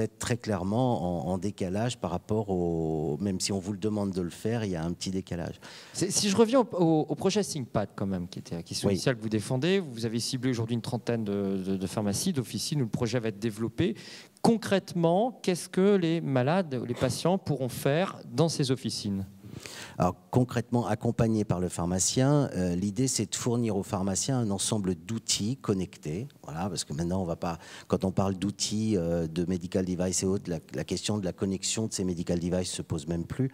êtes très clairement en décalage par rapport même si on vous le demande de le faire, il y a un petit décalage. Si je reviens au projet SIMPAD quand même, qui était la question Oui. initiale que vous défendez, vous avez ciblé aujourd'hui une trentaine de pharmacies, d'officines où le projet va être développé. Concrètement, qu'est-ce que les malades, les patients pourront faire dans ces officines ? Alors concrètement, accompagné par le pharmacien, l'idée c'est de fournir au pharmacien un ensemble d'outils connectés. Voilà, parce que maintenant, quand on parle d'outils, de medical device et autres, la question de la connexion de ces medical devices se pose même plus.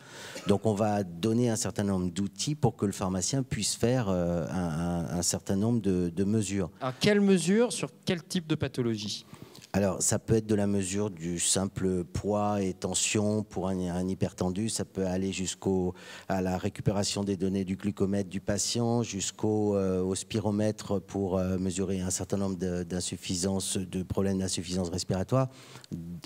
Donc on va donner un certain nombre d'outils pour que le pharmacien puisse faire un certain nombre de mesures. Alors, quelles mesures sur quel type de pathologie ? Alors, ça peut être de la mesure du simple poids et tension pour un hypertendu. Ça peut aller à la récupération des données du glucomètre du patient, au spiromètre pour mesurer un certain nombre de problèmes d'insuffisance respiratoire,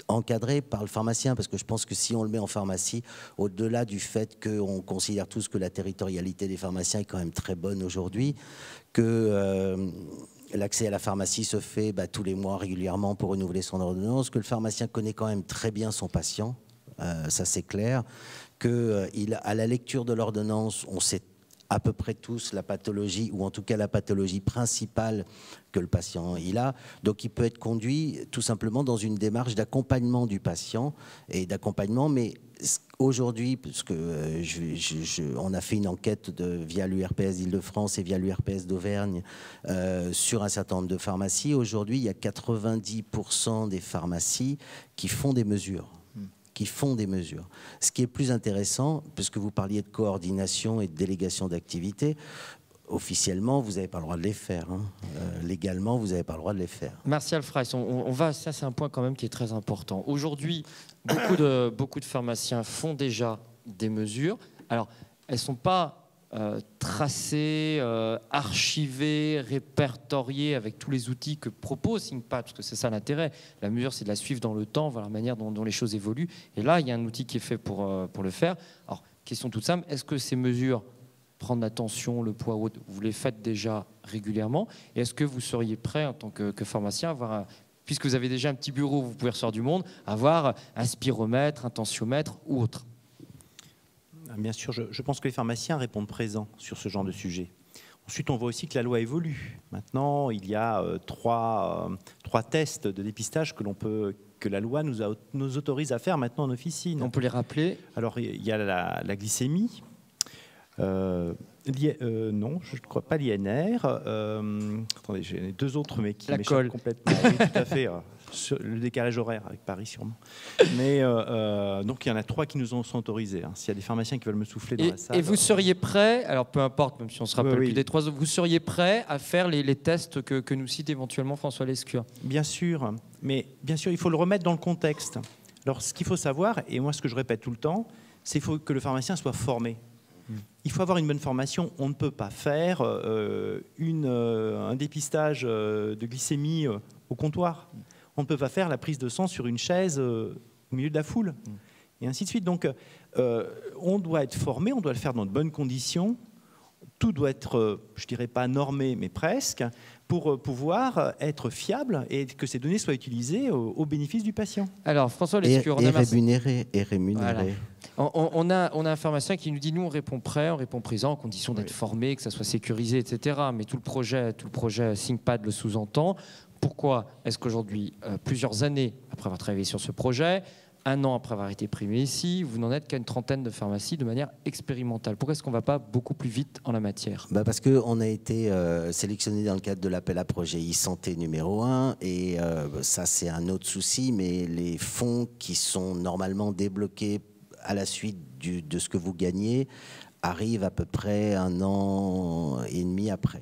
encadré par le pharmacien. Parce que je pense que si on le met en pharmacie, au-delà du fait qu'on considère tous que la territorialité des pharmaciens est quand même très bonne aujourd'hui, que... l'accès à la pharmacie se fait tous les mois régulièrement pour renouveler son ordonnance, que le pharmacien connaît quand même très bien son patient, ça c'est clair, qu'à la lecture de l'ordonnance, on sait à peu près tous la pathologie, ou en tout cas la pathologie principale que le patient a. Donc il peut être conduit tout simplement dans une démarche d'accompagnement du patient, mais aujourd'hui, parce que on a fait une enquête via l'URPS d'Île-de-France et via l'URPS d'Auvergne sur un certain nombre de pharmacies. Aujourd'hui, il y a 90% des pharmacies qui font des mesures. Ce qui est plus intéressant, puisque vous parliez de coordination et de délégation d'activités, officiellement, vous n'avez pas le droit de les faire. Hein. Légalement, vous n'avez pas le droit de les faire. Martial Freyss, ça c'est un point quand même qui est très important. Aujourd'hui, beaucoup de pharmaciens font déjà des mesures. Alors, elles ne sont pas tracées, archivées, répertoriées avec tous les outils que propose ThinkPad, parce que c'est ça l'intérêt. La mesure, c'est de la suivre dans le temps, voir la manière dont les choses évoluent. Et là, il y a un outil qui est fait pour le faire. Alors, question toute simple, est-ce que ces mesures, prendre l'attention, le poids, vous les faites déjà régulièrement? Et est-ce que vous seriez prêt, en tant que pharmacien, à avoir puisque vous avez déjà un petit bureau où vous pouvez recevoir du monde, à avoir un spiromètre, un tensiomètre ou autre? Bien sûr, je pense que les pharmaciens répondent présents sur ce genre de sujet. Ensuite, on voit aussi que la loi évolue. Maintenant, il y a trois tests de dépistage que la loi nous autorise à faire maintenant en officine. On peut les rappeler? Alors, il y a la glycémie. Non, je ne crois pas l'INR. Attendez, j'ai deux autres, mais qui m'échappent complètement. Oui, tout à fait. Le décalage horaire avec Paris, sûrement. Mais donc, il y en a 3 qui nous sont autorisés. Hein. S'il y a des pharmaciens qui veulent me souffler dans la salle. Et vous seriez prêt, alors peu importe, même si on se rappelle plus des 3 autres, vous seriez prêt à faire les tests que nous cite éventuellement François Lescure? Bien sûr, mais bien sûr, il faut le remettre dans le contexte. Alors, ce qu'il faut savoir, et moi, ce que je répète tout le temps, c'est qu'il faut que le pharmacien soit formé. Il faut avoir une bonne formation. On ne peut pas faire un dépistage de glycémie au comptoir. On ne peut pas faire la prise de sang sur une chaise au milieu de la foule. Et ainsi de suite. Donc, on doit être formé, on doit le faire dans de bonnes conditions. Tout doit être, je ne dirais pas normé, mais presque, pour pouvoir être fiable et que ces données soient utilisées au bénéfice du patient. Alors, François Lescure, rémunéré. Voilà. On a un pharmacien qui nous dit, nous, on répond prêt, on répond présent, en condition d'être formé, que ça soit sécurisé, etc. Mais tout le projet ThinkPad le sous-entend. Pourquoi est-ce qu'aujourd'hui, plusieurs années après avoir travaillé sur ce projet, 1 an après avoir été primé ici, vous n'en êtes qu'à une trentaine de pharmacies de manière expérimentale? Pourquoi est-ce qu'on ne va pas beaucoup plus vite en la matière? Parce qu'on a été sélectionné dans le cadre de l'appel à projet e-santé numéro 1, et ça c'est un autre souci, mais les fonds qui sont normalement débloqués à la suite de ce que vous gagnez arrivent à peu près 1 an et demi après.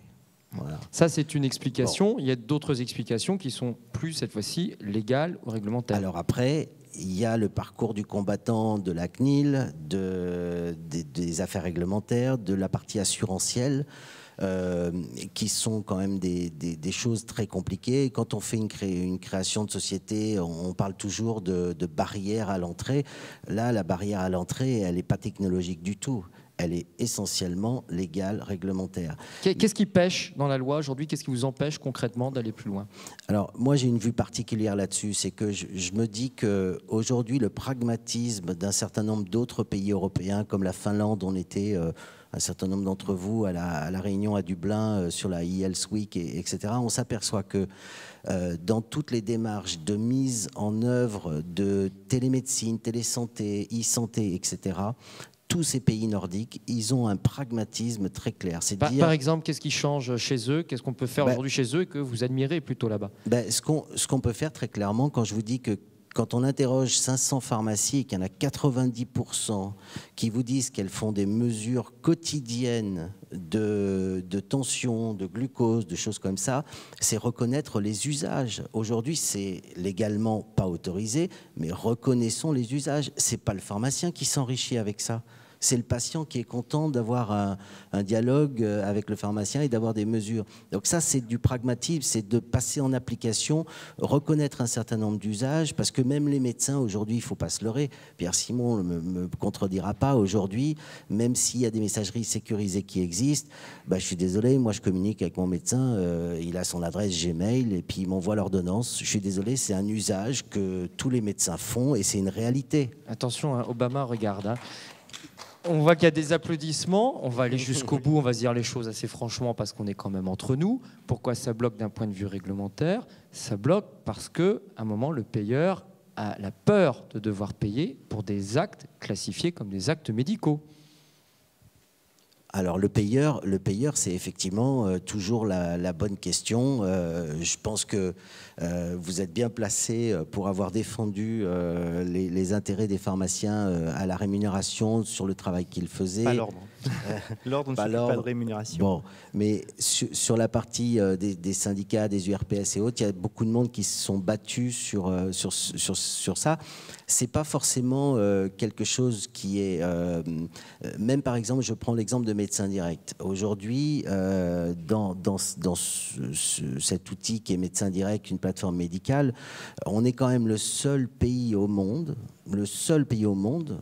Voilà. Ça, c'est une explication. Bon. Il y a d'autres explications qui sont plus, cette fois-ci, légales ou réglementaires. Alors après, il y a le parcours du combattant de la CNIL, des affaires réglementaires, de la partie assurantielle, qui sont quand même des choses très compliquées. Quand on fait une création de société, on parle toujours de barrières à l'entrée. Là, la barrière à l'entrée, elle n'est pas technologique du tout. Elle est essentiellement légale, réglementaire. Qu'est-ce qui pêche dans la loi aujourd'hui? Qu'est-ce qui vous empêche concrètement d'aller plus loin? Alors, moi, j'ai une vue particulière là-dessus. C'est que je me dis qu'aujourd'hui, le pragmatisme d'un certain nombre d'autres pays européens, comme la Finlande, on était un certain nombre d'entre vous à la réunion à Dublin sur la e-Health Week, etc. On s'aperçoit que dans toutes les démarches de mise en œuvre de télémédecine, télésanté, e-santé, etc., tous ces pays nordiques, ils ont un pragmatisme très clair. Par exemple, qu'est-ce qui change chez eux? Qu'est-ce qu'on peut faire aujourd'hui chez eux et que vous admirez plutôt là-bas? Ce qu'on peut faire très clairement, quand je vous dis que quand on interroge 500 pharmacies et qu'il y en a 90% qui vous disent qu'elles font des mesures quotidiennes de tension, de glucose, de choses comme ça, c'est reconnaître les usages. Aujourd'hui, c'est légalement pas autorisé, mais reconnaissons les usages. C'est pas le pharmacien qui s'enrichit avec ça. C'est le patient qui est content d'avoir un dialogue avec le pharmacien et d'avoir des mesures. Donc ça, c'est du pragmatisme, c'est de passer en application, reconnaître un certain nombre d'usages, parce que même les médecins, aujourd'hui, il ne faut pas se leurrer. Pierre Simon ne me contredira pas. Aujourd'hui, même s'il y a des messageries sécurisées qui existent, je suis désolé, moi je communique avec mon médecin, il a son adresse Gmail et puis il m'envoie l'ordonnance. Je suis désolé, c'est un usage que tous les médecins font et c'est une réalité. Attention, hein, Obama regarde. Hein. On voit qu'il y a des applaudissements, on va aller jusqu'au bout, on va se dire les choses assez franchement parce qu'on est quand même entre nous. Pourquoi ça bloque d'un point de vue réglementaire? Ça bloque parce qu'à un moment, le payeur a la peur de devoir payer pour des actes classifiés comme des actes médicaux. Alors le payeur c'est effectivement toujours la bonne question. Je pense que vous êtes bien placé pour avoir défendu les intérêts des pharmaciens à la rémunération sur le travail qu'ils faisaient. Pas l'ordre. L'ordre ne Pas s'occupe pas de l'ordre. rémunération. Bon, mais sur la partie des syndicats, des URPS et autres, il y a beaucoup de monde qui se sont battus sur ça. C'est pas forcément quelque chose qui est... même par exemple, je prends l'exemple de Médecins Directs. Aujourd'hui, dans cet outil qui est Médecins Directs, une plateforme médicale, on est quand même le seul pays au monde,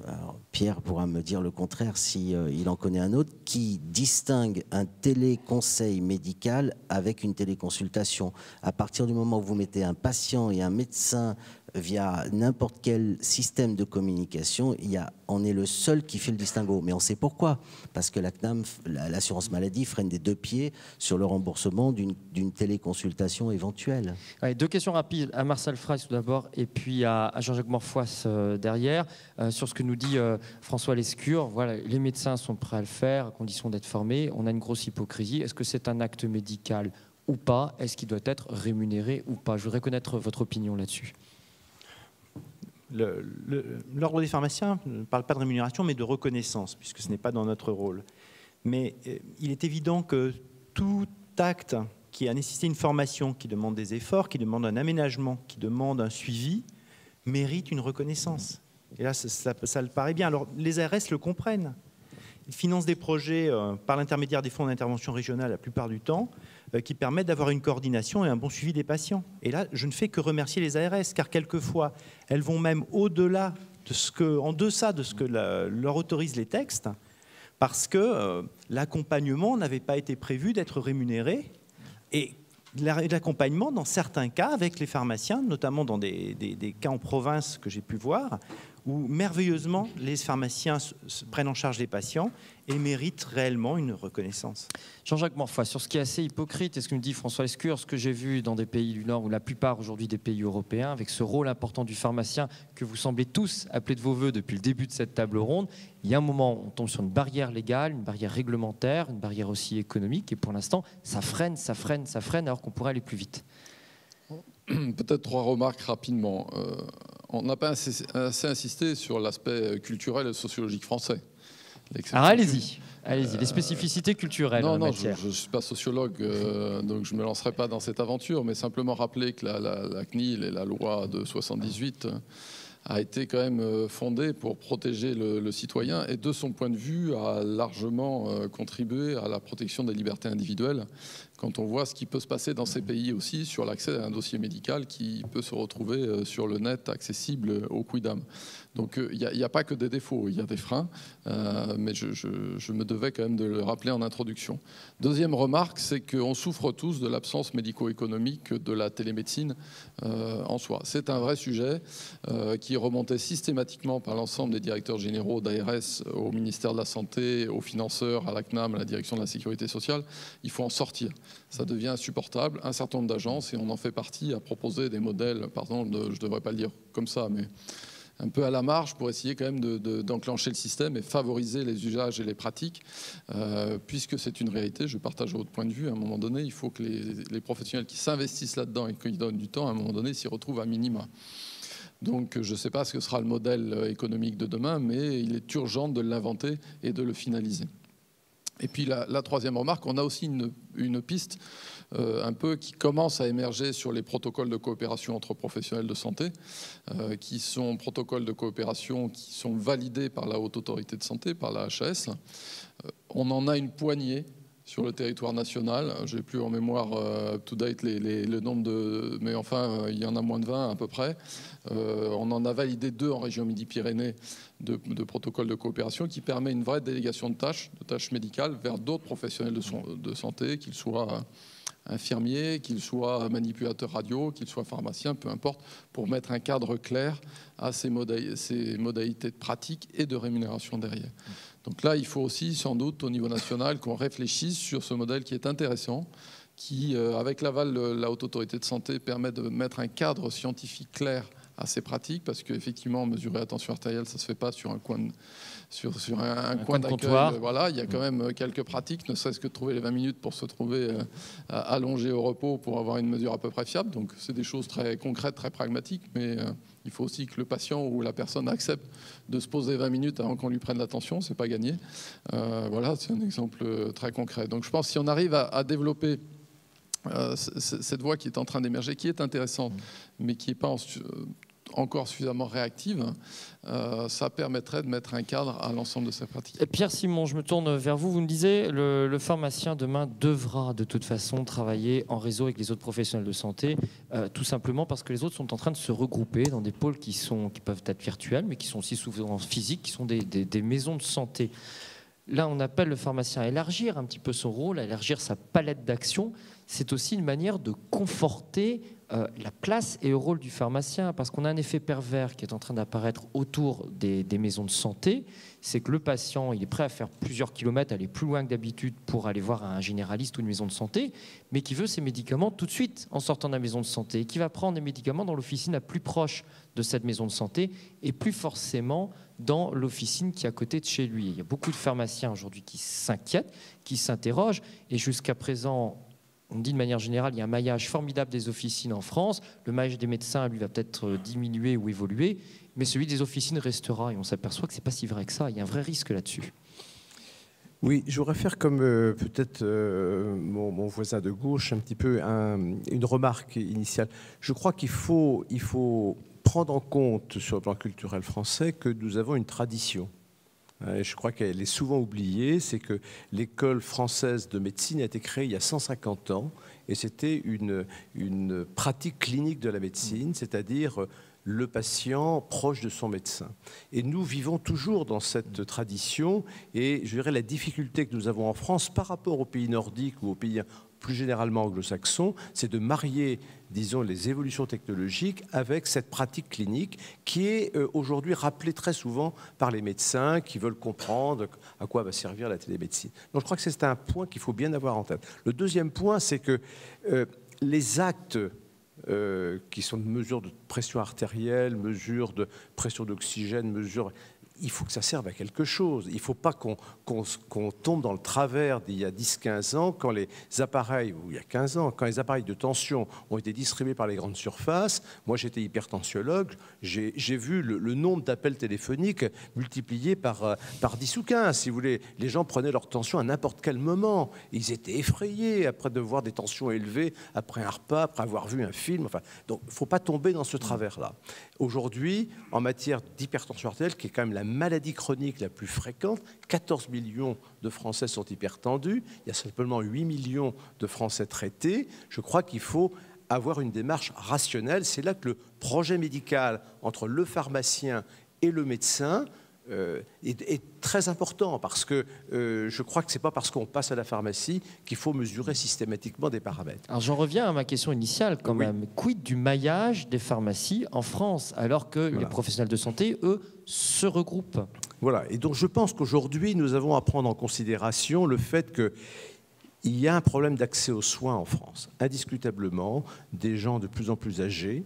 alors Pierre pourra me dire le contraire si il en connaît un autre, qui distingue un téléconseil médical avec une téléconsultation. À partir du moment où vous mettez un patient et un médecin via n'importe quel système de communication, on est le seul qui fait le distinguo. Mais on sait pourquoi. Parce que la CNAM, l'assurance maladie, freine des deux pieds sur le remboursement d'une téléconsultation éventuelle. Allez, deux questions rapides à Marcel Fraisse tout d'abord et puis à Jean-Jacques Morfoys derrière. Sur ce que nous dit François Lescure, voilà, les médecins sont prêts à le faire à condition d'être formés. On a une grosse hypocrisie. Est-ce que c'est un acte médical ou pas? Est-ce qu'il doit être rémunéré ou pas? Je voudrais connaître votre opinion là-dessus. L'ordre des pharmaciens ne parle pas de rémunération, mais de reconnaissance, puisque ce n'est pas dans notre rôle. Mais il est évident que tout acte qui a nécessité une formation, qui demande des efforts, qui demande un aménagement, qui demande un suivi, mérite une reconnaissance. Et là, ça le paraît bien. Alors, les ARS le comprennent. Ils financent des projets par l'intermédiaire des fonds d'intervention régionale la plupart du temps, qui permettent d'avoir une coordination et un bon suivi des patients. Et là, je ne fais que remercier les ARS, car quelquefois, elles vont même au-delà en deçà de ce que leur autorisent les textes, parce que l'accompagnement n'avait pas été prévu d'être rémunéré. Et l'accompagnement, dans certains cas, avec les pharmaciens, notamment dans des cas en province que j'ai pu voir, où merveilleusement les pharmaciens prennent en charge les patients et méritent réellement une reconnaissance. Jean-Jacques Morfoys, sur ce qui est assez hypocrite, et ce que me dit François Lescure, ce que j'ai vu dans des pays du Nord, ou la plupart aujourd'hui des pays européens, avec ce rôle important du pharmacien que vous semblez tous appeler de vos voeux depuis le début de cette table ronde, il y a un moment où on tombe sur une barrière légale, une barrière réglementaire, une barrière aussi économique, et pour l'instant, ça freine, alors qu'on pourrait aller plus vite. Peut-être trois remarques rapidement. On n'a pas assez insisté sur l'aspect culturel et sociologique français. Alors allez-y, les spécificités culturelles. Non, je ne suis pas sociologue, donc je ne me lancerai pas dans cette aventure, mais simplement rappeler que la CNIL et la loi de 78 a été quand même fondée pour protéger le citoyen et de son point de vue a largement contribué à la protection des libertés individuelles quand on voit ce qui peut se passer dans ces pays aussi sur l'accès à un dossier médical qui peut se retrouver sur le net accessible au quidam. Donc il n'y a pas que des défauts, il y a des freins, mais je me devais quand même de le rappeler en introduction. Deuxième remarque, c'est qu'on souffre tous de l'absence médico-économique de la télémédecine en soi. C'est un vrai sujet qui remontait systématiquement par l'ensemble des directeurs généraux d'ARS au ministère de la Santé, aux financeurs, à la CNAM, à la direction de la Sécurité sociale. Il faut en sortir. Ça devient insupportable. Un certain nombre d'agences, et on en fait partie, à proposer des modèles, pardon, je ne devrais pas le dire comme ça, mais un peu à la marge pour essayer quand même d'enclencher le système et favoriser les usages et les pratiques, puisque c'est une réalité. Je partage votre point de vue. À un moment donné, il faut que les professionnels qui s'investissent là-dedans et qui donnent du temps, à un moment donné, s'y retrouvent à minima. Donc je ne sais pas ce que sera le modèle économique de demain, mais il est urgent de l'inventer et de le finaliser. Et puis la troisième remarque, on a aussi une piste un peu qui commence à émerger sur les protocoles de coopération entre professionnels de santé, qui sont protocoles de coopération qui sont validés par la Haute Autorité de Santé, par la HAS. On en a une poignée sur le territoire national. Je n'ai plus en mémoire up-to-date le nombre de... Mais enfin, il y en a moins de 20 à peu près. On en a validé 2 en région Midi-Pyrénées de protocoles de coopération qui permet une vraie délégation de tâches médicales vers d'autres professionnels de santé, qu'ils soient infirmiers, qu'ils soient manipulateurs radio, qu'ils soient pharmaciens, peu importe, pour mettre un cadre clair à ces modalités de pratique et de rémunération derrière. Donc là, il faut aussi, sans doute, au niveau national, qu'on réfléchisse sur ce modèle qui est intéressant, qui, avec l'aval de la Haute Autorité de Santé, permet de mettre un cadre scientifique clair assez pratique parce qu'effectivement, mesurer la tension artérielle, ça ne se fait pas sur un coin sur un coin d'accueil. Voilà, il y a quand même quelques pratiques, ne serait-ce que de trouver les 20 minutes pour se trouver allongé au repos pour avoir une mesure à peu près fiable. Donc, c'est des choses très concrètes, très pragmatiques, mais il faut aussi que le patient ou la personne accepte de se poser 20 minutes avant qu'on lui prenne la tension. C'est pas gagné. Voilà, c'est un exemple très concret. Donc, je pense que si on arrive à développer cette voie qui est en train d'émerger, qui est intéressante, mais qui n'est pas encore suffisamment réactive, ça permettrait de mettre un cadre à l'ensemble de ces pratiques. Pierre Simon, je me tourne vers vous. Vous me disiez, le pharmacien demain devra de toute façon travailler en réseau avec les autres professionnels de santé, tout simplement parce que les autres sont en train de se regrouper dans des pôles qui peuvent être virtuels, mais qui sont aussi souvent physiques, qui sont des maisons de santé. Là, on appelle le pharmacien à élargir un petit peu son rôle, à élargir sa palette d'action. C'est aussi une manière de conforter la place et le rôle du pharmacien, parce qu'on a un effet pervers qui est en train d'apparaître autour des maisons de santé. C'est que le patient, il est prêt à faire plusieurs kilomètres, aller plus loin que d'habitude pour aller voir un généraliste ou une maison de santé, mais qui veut ses médicaments tout de suite en sortant de la maison de santé, et qui va prendre des médicaments dans l'officine la plus proche de cette maison de santé, et plus forcément dans l'officine qui est à côté de chez lui. Il y a beaucoup de pharmaciens aujourd'hui qui s'inquiètent, qui s'interrogent, et jusqu'à présent, on dit de manière générale, il y a un maillage formidable des officines en France. Le maillage des médecins, lui, va peut-être diminuer ou évoluer, mais celui des officines restera. Et on s'aperçoit que ce n'est pas si vrai que ça. Il y a un vrai risque là-dessus. Oui, je voudrais faire comme peut-être mon voisin de gauche, un petit peu une remarque initiale. Je crois qu'il faut prendre en compte sur le plan culturel français que nous avons une tradition. Je crois qu'elle est souvent oubliée, c'est que l'école française de médecine a été créée il y a 150 ans et c'était une pratique clinique de la médecine, c'est-à-dire le patient proche de son médecin. Et nous vivons toujours dans cette tradition et je dirais la difficulté que nous avons en France par rapport aux pays nordiques ou aux pays plus généralement anglo-saxons, c'est de marier, disons, les évolutions technologiques avec cette pratique clinique qui est aujourd'hui rappelée très souvent par les médecins qui veulent comprendre à quoi va servir la télémédecine. Donc je crois que c'est un point qu'il faut bien avoir en tête. Le deuxième point, c'est que les actes qui sont de mesures de pression artérielle, mesures de pression d'oxygène, mesures... Il faut que ça serve à quelque chose. Il ne faut pas qu'on tombe dans le travers d'il y a 10-15 ans, quand les appareils, ou il y a 15 ans, quand les appareils de tension ont été distribués par les grandes surfaces. Moi, j'étais hypertensiologue, j'ai vu le nombre d'appels téléphoniques multiplié par 10 ou 15. Si vous voulez, les gens prenaient leur tension à n'importe quel moment. Ils étaient effrayés après de voir des tensions élevées, après un repas, après avoir vu un film. Enfin, donc, il ne faut pas tomber dans ce travers-là. Aujourd'hui, en matière d'hypertension artérielle, qui est quand même la maladie chronique la plus fréquente, 14 millions de Français sont hypertendus, il y a simplement 8 millions de Français traités. Je crois qu'il faut avoir une démarche rationnelle. C'est là que le projet médical entre le pharmacien et le médecin est très important, parce que je crois que ce n'est pas parce qu'on passe à la pharmacie qu'il faut mesurer systématiquement des paramètres. Alors j'en reviens à ma question initiale quand même. Quid du maillage des pharmacies en France, alors que les professionnels de santé, eux, se regroupent? Voilà, et donc je pense qu'aujourd'hui, nous avons à prendre en considération le fait que il y a un problème d'accès aux soins en France. Indiscutablement, des gens de plus en plus âgés,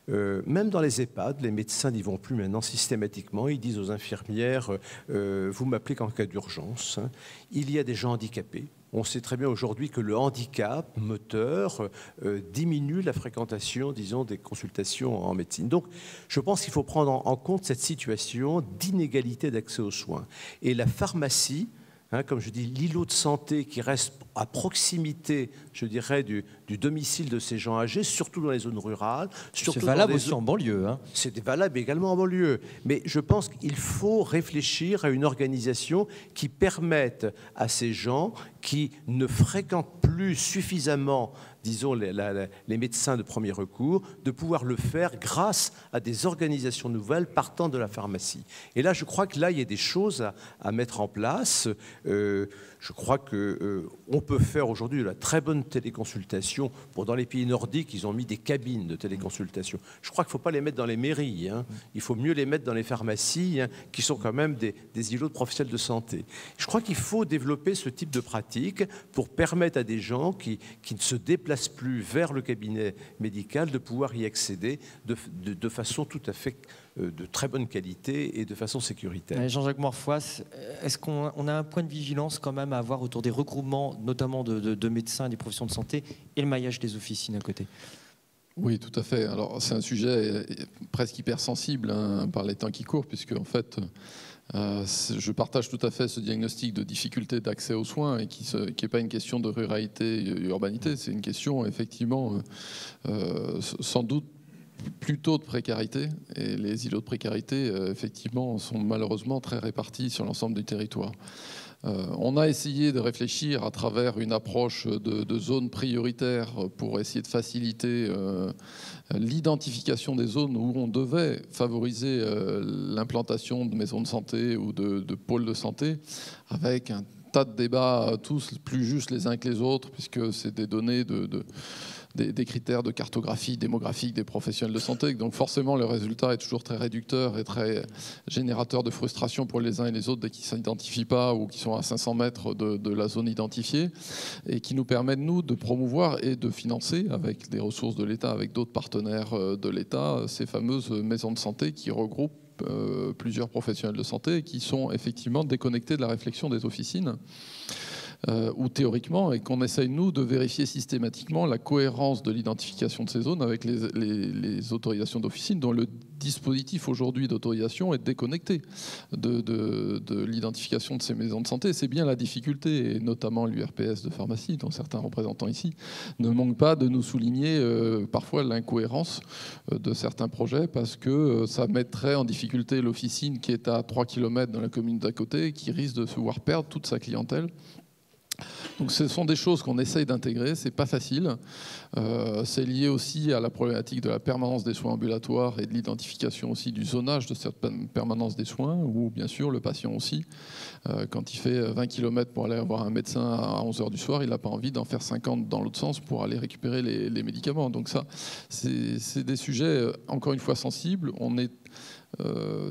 même dans les EHPAD, les médecins n'y vont plus maintenant systématiquement. Ils disent aux infirmières, vous m'appelez qu'en cas d'urgence. Il y a des gens handicapés. On sait très bien aujourd'hui que le handicap moteur diminue la fréquentation, disons, des consultations en médecine. Donc, je pense qu'il faut prendre en compte cette situation d'inégalité d'accès aux soins. Et la pharmacie, comme je dis, l'îlot de santé qui reste à proximité, je dirais, du domicile de ces gens âgés, surtout dans les zones rurales. C'est valable aussi en banlieue. C'est valable également en banlieue. Mais je pense qu'il faut réfléchir à une organisation qui permette à ces gens qui ne fréquentent plus suffisamment, disons, les médecins de premier recours, de pouvoir le faire grâce à des organisations nouvelles partant de la pharmacie. Et là, je crois que là, il y a des choses à mettre en place. Je crois qu'on peut faire aujourd'hui de la très bonne téléconsultation. Dans les pays nordiques, ils ont mis des cabines de téléconsultation. Je crois qu'il ne faut pas les mettre dans les mairies. Il faut mieux les mettre dans les pharmacies, qui sont quand même des îlots de professionnels de santé. Je crois qu'il faut développer ce type de pratique pour permettre à des gens qui ne se déplacent plus vers le cabinet médical de pouvoir y accéder de façon tout à fait de très bonne qualité et de façon sécuritaire. Jean-Jacques Morfoy, est-ce qu'on a un point de vigilance quand même à avoir autour des regroupements, notamment de médecins et des professions de santé, et le maillage des officines à côté? Oui, tout à fait. Alors, c'est un sujet presque hypersensible par les temps qui courent, puisque en fait, je partage tout à fait ce diagnostic de difficulté d'accès aux soins et qui n'est pas une question de ruralité et urbanité, c'est une question effectivement sans doute plutôt de précarité, et les îlots de précarité effectivement sont malheureusement très répartis sur l'ensemble du territoire. On a essayé de réfléchir à travers une approche de zones prioritaires pour essayer de faciliter l'identification des zones où on devait favoriser l'implantation de maisons de santé ou de pôles de santé, avec un tas de débats tous plus justes les uns que les autres, puisque c'est des données des critères de cartographie démographique des professionnels de santé. Donc forcément, le résultat est toujours très réducteur et très générateur de frustration pour les uns et les autres dès qu'ils ne s'identifient pas ou qui sont à 500 mètres de la zone identifiée, et qui nous permet, nous, de promouvoir et de financer, avec des ressources de l'État, avec d'autres partenaires de l'État, ces fameuses maisons de santé qui regroupent plusieurs professionnels de santé et qui sont effectivement déconnectés de la réflexion des officines. Ou théoriquement, et qu'on essaye, nous, de vérifier systématiquement la cohérence de l'identification de ces zones avec les autorisations d'officine, dont le dispositif aujourd'hui d'autorisation est déconnecté de l'identification de ces maisons de santé. C'est bien la difficulté, et notamment l'URPS de pharmacie, dont certains représentants ici ne manquent pas de nous souligner parfois l'incohérence de certains projets, parce que ça mettrait en difficulté l'officine qui est à 3 km dans la commune d'à côté et qui risque de se voir perdre toute sa clientèle. Donc ce sont des choses qu'on essaye d'intégrer, c'est pas facile. C'est lié aussi à la problématique de la permanence des soins ambulatoires et de l'identification aussi du zonage de cette permanence des soins, où bien sûr le patient aussi, quand il fait 20 km pour aller voir un médecin à 11h du soir, il n'a pas envie d'en faire 50 dans l'autre sens pour aller récupérer les médicaments. Donc ça, c'est des sujets encore une fois sensibles.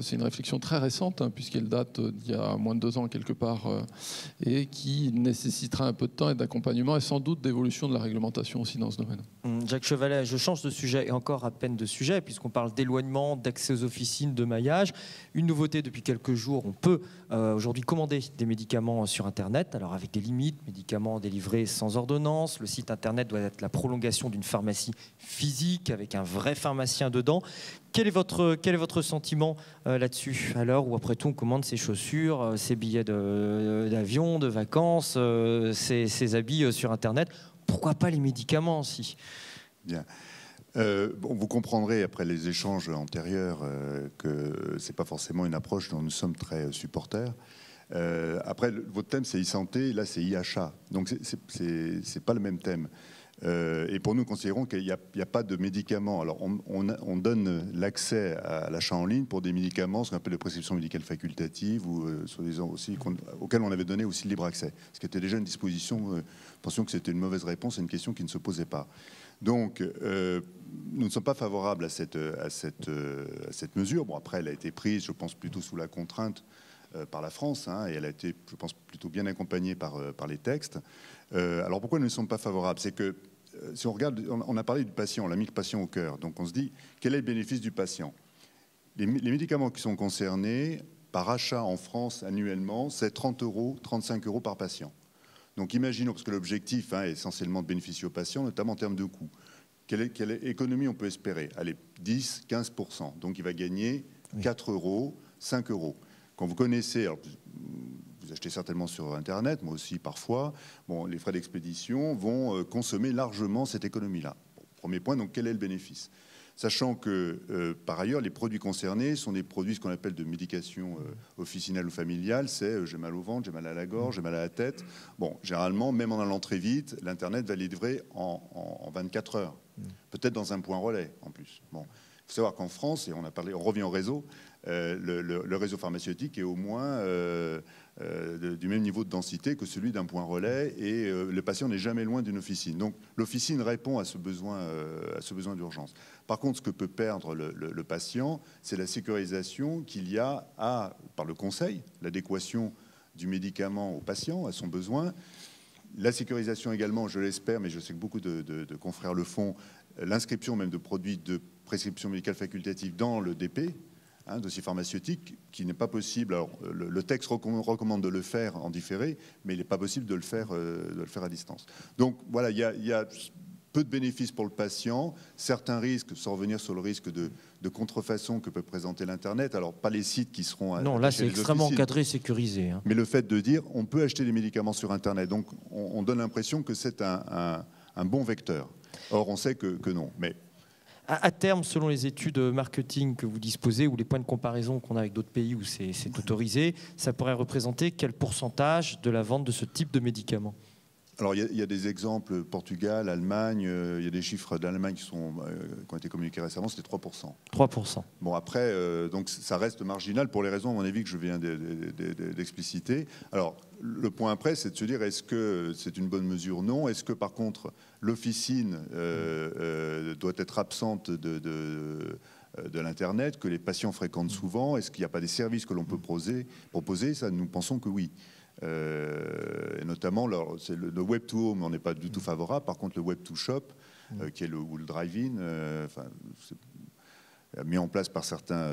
C'est une réflexion très récente, puisqu'elle date d'il y a moins de 2 ans quelque part, et qui nécessitera un peu de temps et d'accompagnement et sans doute d'évolution de la réglementation aussi dans ce domaine. Jacques Chevalet, je change de sujet et encore à peine de sujet, puisqu'on parle d'éloignement, d'accès aux officines, de maillage. Une nouveauté depuis quelques jours, on peut aujourd'hui commander des médicaments sur Internet, alors avec des limites, médicaments délivrés sans ordonnance. Le site Internet doit être la prolongation d'une pharmacie physique avec un vrai pharmacien dedans. Quel est votre sentiment là-dessus, à l'heure où après tout on commande ses chaussures, ses billets d'avion, de vacances, ses habits sur Internet? Pourquoi pas les médicaments aussi? Bien. Bon, vous comprendrez après les échanges antérieurs que ce n'est pas forcément une approche dont nous sommes très supporters. Après, votre thème c'est e-santé, là c'est e-achat, donc c'est pas le même thème. Et pour nous, considérons qu'il n'y a pas de médicaments. Alors, on donne l'accès à l'achat en ligne pour des médicaments, ce qu'on appelle de prescription médicale facultative, ou soi-disant aussi, auxquels on avait donné aussi le libre accès. Ce qui était déjà une disposition, pensions que c'était une mauvaise réponse à une question qui ne se posait pas. Donc, nous ne sommes pas favorables à cette mesure. Bon, après, elle a été prise, je pense, plutôt sous la contrainte par la France, et elle a été, je pense, plutôt bien accompagnée par les textes. Alors pourquoi nous ne sommes pas favorables? C'est que si on regarde, on a parlé du patient, on a mis le patient au cœur, donc on se dit quel est le bénéfice du patient? Les médicaments qui sont concernés par achat en France annuellement, c'est 30 €, 35 € par patient. Donc imaginons, parce que l'objectif est essentiellement de bénéficier aux patients, notamment en termes de coûts. Quelle économie on peut espérer? Allez, 10, 15%. Donc il va gagner 4 €, 5 €. Quand vous connaissez, alors, vous achetez certainement sur Internet, moi aussi parfois, bon, les frais d'expédition vont consommer largement cette économie-là. Bon, premier point, donc quel est le bénéfice? Sachant que, par ailleurs, les produits concernés sont des produits, ce qu'on appelle de médication officinale ou familiale, c'est j'ai mal au ventre, j'ai mal à la gorge, j'ai mal à la tête. Bon, généralement, même en allant très vite, l'Internet va les livrer en 24 heures, peut-être dans un point relais en plus. Bon. Il faut savoir qu'en France, et on revient au réseau, le réseau pharmaceutique est au moins du même niveau de densité que celui d'un point relais, et le patient n'est jamais loin d'une officine. Donc l'officine répond à ce besoin d'urgence. Par contre, ce que peut perdre le patient, c'est la sécurisation qu'il y a par le conseil, l'adéquation du médicament au patient, à son besoin. La sécurisation également, je l'espère, mais je sais que beaucoup de confrères le font, l'inscription même de produits de prescription médicale facultative dans le DP, dossier pharmaceutique, qui n'est pas possible. Alors, le texte recommande de le faire en différé, mais il n'est pas possible de le faire à distance. Donc voilà, il y a peu de bénéfices pour le patient, certains risques, sans revenir sur le risque de contrefaçon que peut présenter l'Internet. Alors, pas les sites qui seront... Non, là, c'est extrêmement encadré, sécurisé. Mais le fait de dire, on peut acheter des médicaments sur Internet, donc on donne l'impression que c'est un bon vecteur. Or, on sait que non. Mais à terme, selon les études marketing que vous disposez ou les points de comparaison qu'on a avec d'autres pays où c'est autorisé, ça pourrait représenter quel pourcentage de la vente de ce type de médicaments? Alors, il y a des exemples, Portugal, Allemagne, il y a des chiffres d'Allemagne qui ont été communiqués récemment, c'était 3%. 3%. Bon, après, donc ça reste marginal pour les raisons, à mon avis, que je viens d'expliciter. Alors, le point après, c'est de se dire, est-ce que c'est une bonne mesure? Non. Est-ce que, par contre, l'officine doit être absente de l'Internet, que les patients fréquentent souvent? Est-ce qu'il n'y a pas des services que l'on peut proposer? Ça, nous pensons que oui. Et notamment, c'est le web to home, on n'est pas du tout favorable. Par contre, le web to shop, qui est ou le drive-in, mis en place par certains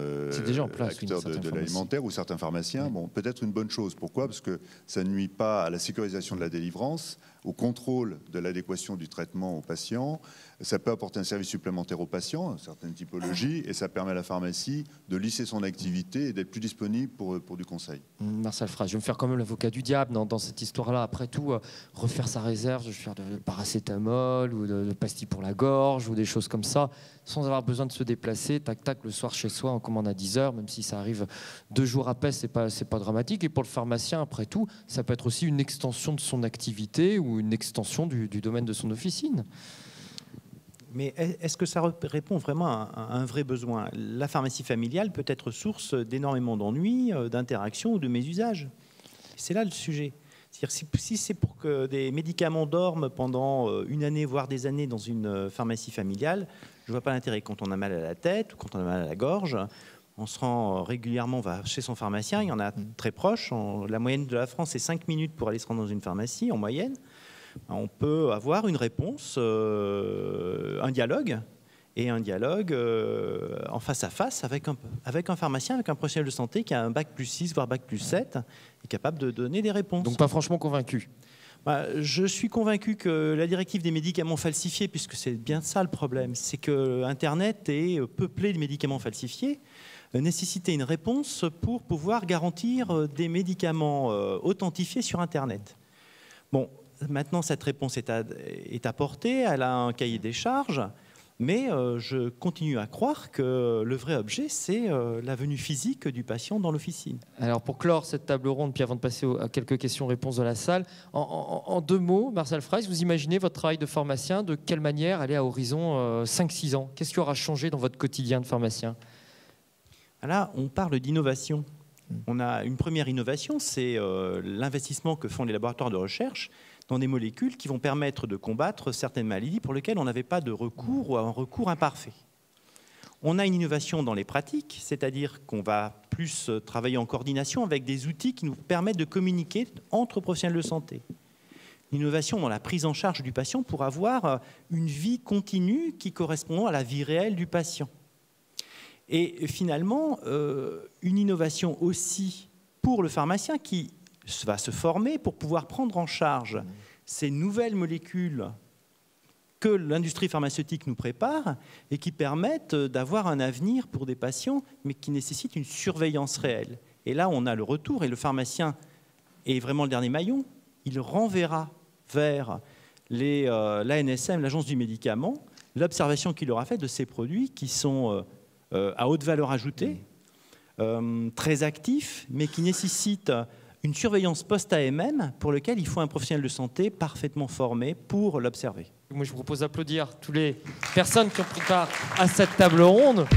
acteurs de l'alimentaire ou certains pharmaciens, bon, peut-être une bonne chose. Pourquoi? Parce que ça ne nuit pas à la sécurisation de la délivrance, au contrôle de l'adéquation du traitement aux patients. Ça peut apporter un service supplémentaire aux patients, certaines typologies, et ça permet à la pharmacie de lisser son activité et d'être plus disponible pour du conseil. Marcel Fraisse, je vais me faire quand même l'avocat du diable dans cette histoire-là. Après tout, refaire sa réserve, je vais faire de paracétamol ou de pastilles pour la gorge ou des choses comme ça, sans avoir besoin de se déplacer, tac, le soir chez soi, on commande à 10h, même si ça arrive 2 jours après, c'est pas dramatique. Et pour le pharmacien, après tout, ça peut être aussi une extension de son activité ou une extension du domaine de son officine. Mais est-ce que ça répond vraiment à un vrai besoin? La pharmacie familiale peut être source d'énormément d'ennuis, d'interactions ou de mésusages. C'est là le sujet. C'est-à-dire, si c'est pour que des médicaments dorment pendant une année, voire des années dans une pharmacie familiale, je ne vois pas l'intérêt. Quand on a mal à la tête ou quand on a mal à la gorge, on se rend régulièrement, on va chez son pharmacien, il y en a très proche. La moyenne de la France, c'est 5 minutes pour aller se rendre dans une pharmacie, en moyenne. On peut avoir une réponse, un dialogue, et un dialogue en face à face avec un pharmacien, avec un professionnel de santé qui a un bac plus 6, voire bac plus 7, et capable de donner des réponses. Donc pas franchement convaincu? Je suis convaincu que la directive des médicaments falsifiés, puisque c'est bien ça le problème, c'est que Internet est peuplé de médicaments falsifiés, nécessitait une réponse pour pouvoir garantir des médicaments authentifiés sur Internet. Bon, maintenant cette réponse est apportée, elle a un cahier des charges, mais je continue à croire que le vrai objet, c'est la venue physique du patient dans l'officine. Alors pour clore cette table ronde, puis avant de passer à quelques questions-réponses de la salle, en 2 mots, Marcel Fraisse, vous imaginez votre travail de pharmacien, de quelle manière aller à horizon 5-6 ans? Qu'est-ce qui aura changé dans votre quotidien de pharmacien? Là, on parle d'innovation. On a une première innovation, c'est l'investissement que font les laboratoires de recherche dans des molécules qui vont permettre de combattre certaines maladies pour lesquelles on n'avait pas de recours ou un recours imparfait. On a une innovation dans les pratiques, c'est-à-dire qu'on va plus travailler en coordination avec des outils qui nous permettent de communiquer entre professionnels de santé. L'innovation dans la prise en charge du patient pour avoir une vie continue qui correspond à la vie réelle du patient. Et finalement, une innovation aussi pour le pharmacien qui va se former pour pouvoir prendre en charge ces nouvelles molécules que l'industrie pharmaceutique nous prépare et qui permettent d'avoir un avenir pour des patients, mais qui nécessitent une surveillance réelle. Et là, on a le retour, et le pharmacien est vraiment le dernier maillon. Il renverra vers l'ANSM, l'Agence du médicament, l'observation qu'il aura faite de ces produits qui sont à haute valeur ajoutée, très actifs, mais qui nécessitent une surveillance post-AMM pour lequel il faut un professionnel de santé parfaitement formé pour l'observer. Moi, je vous propose d'applaudir toutes les personnes qui ont pris part à cette table ronde.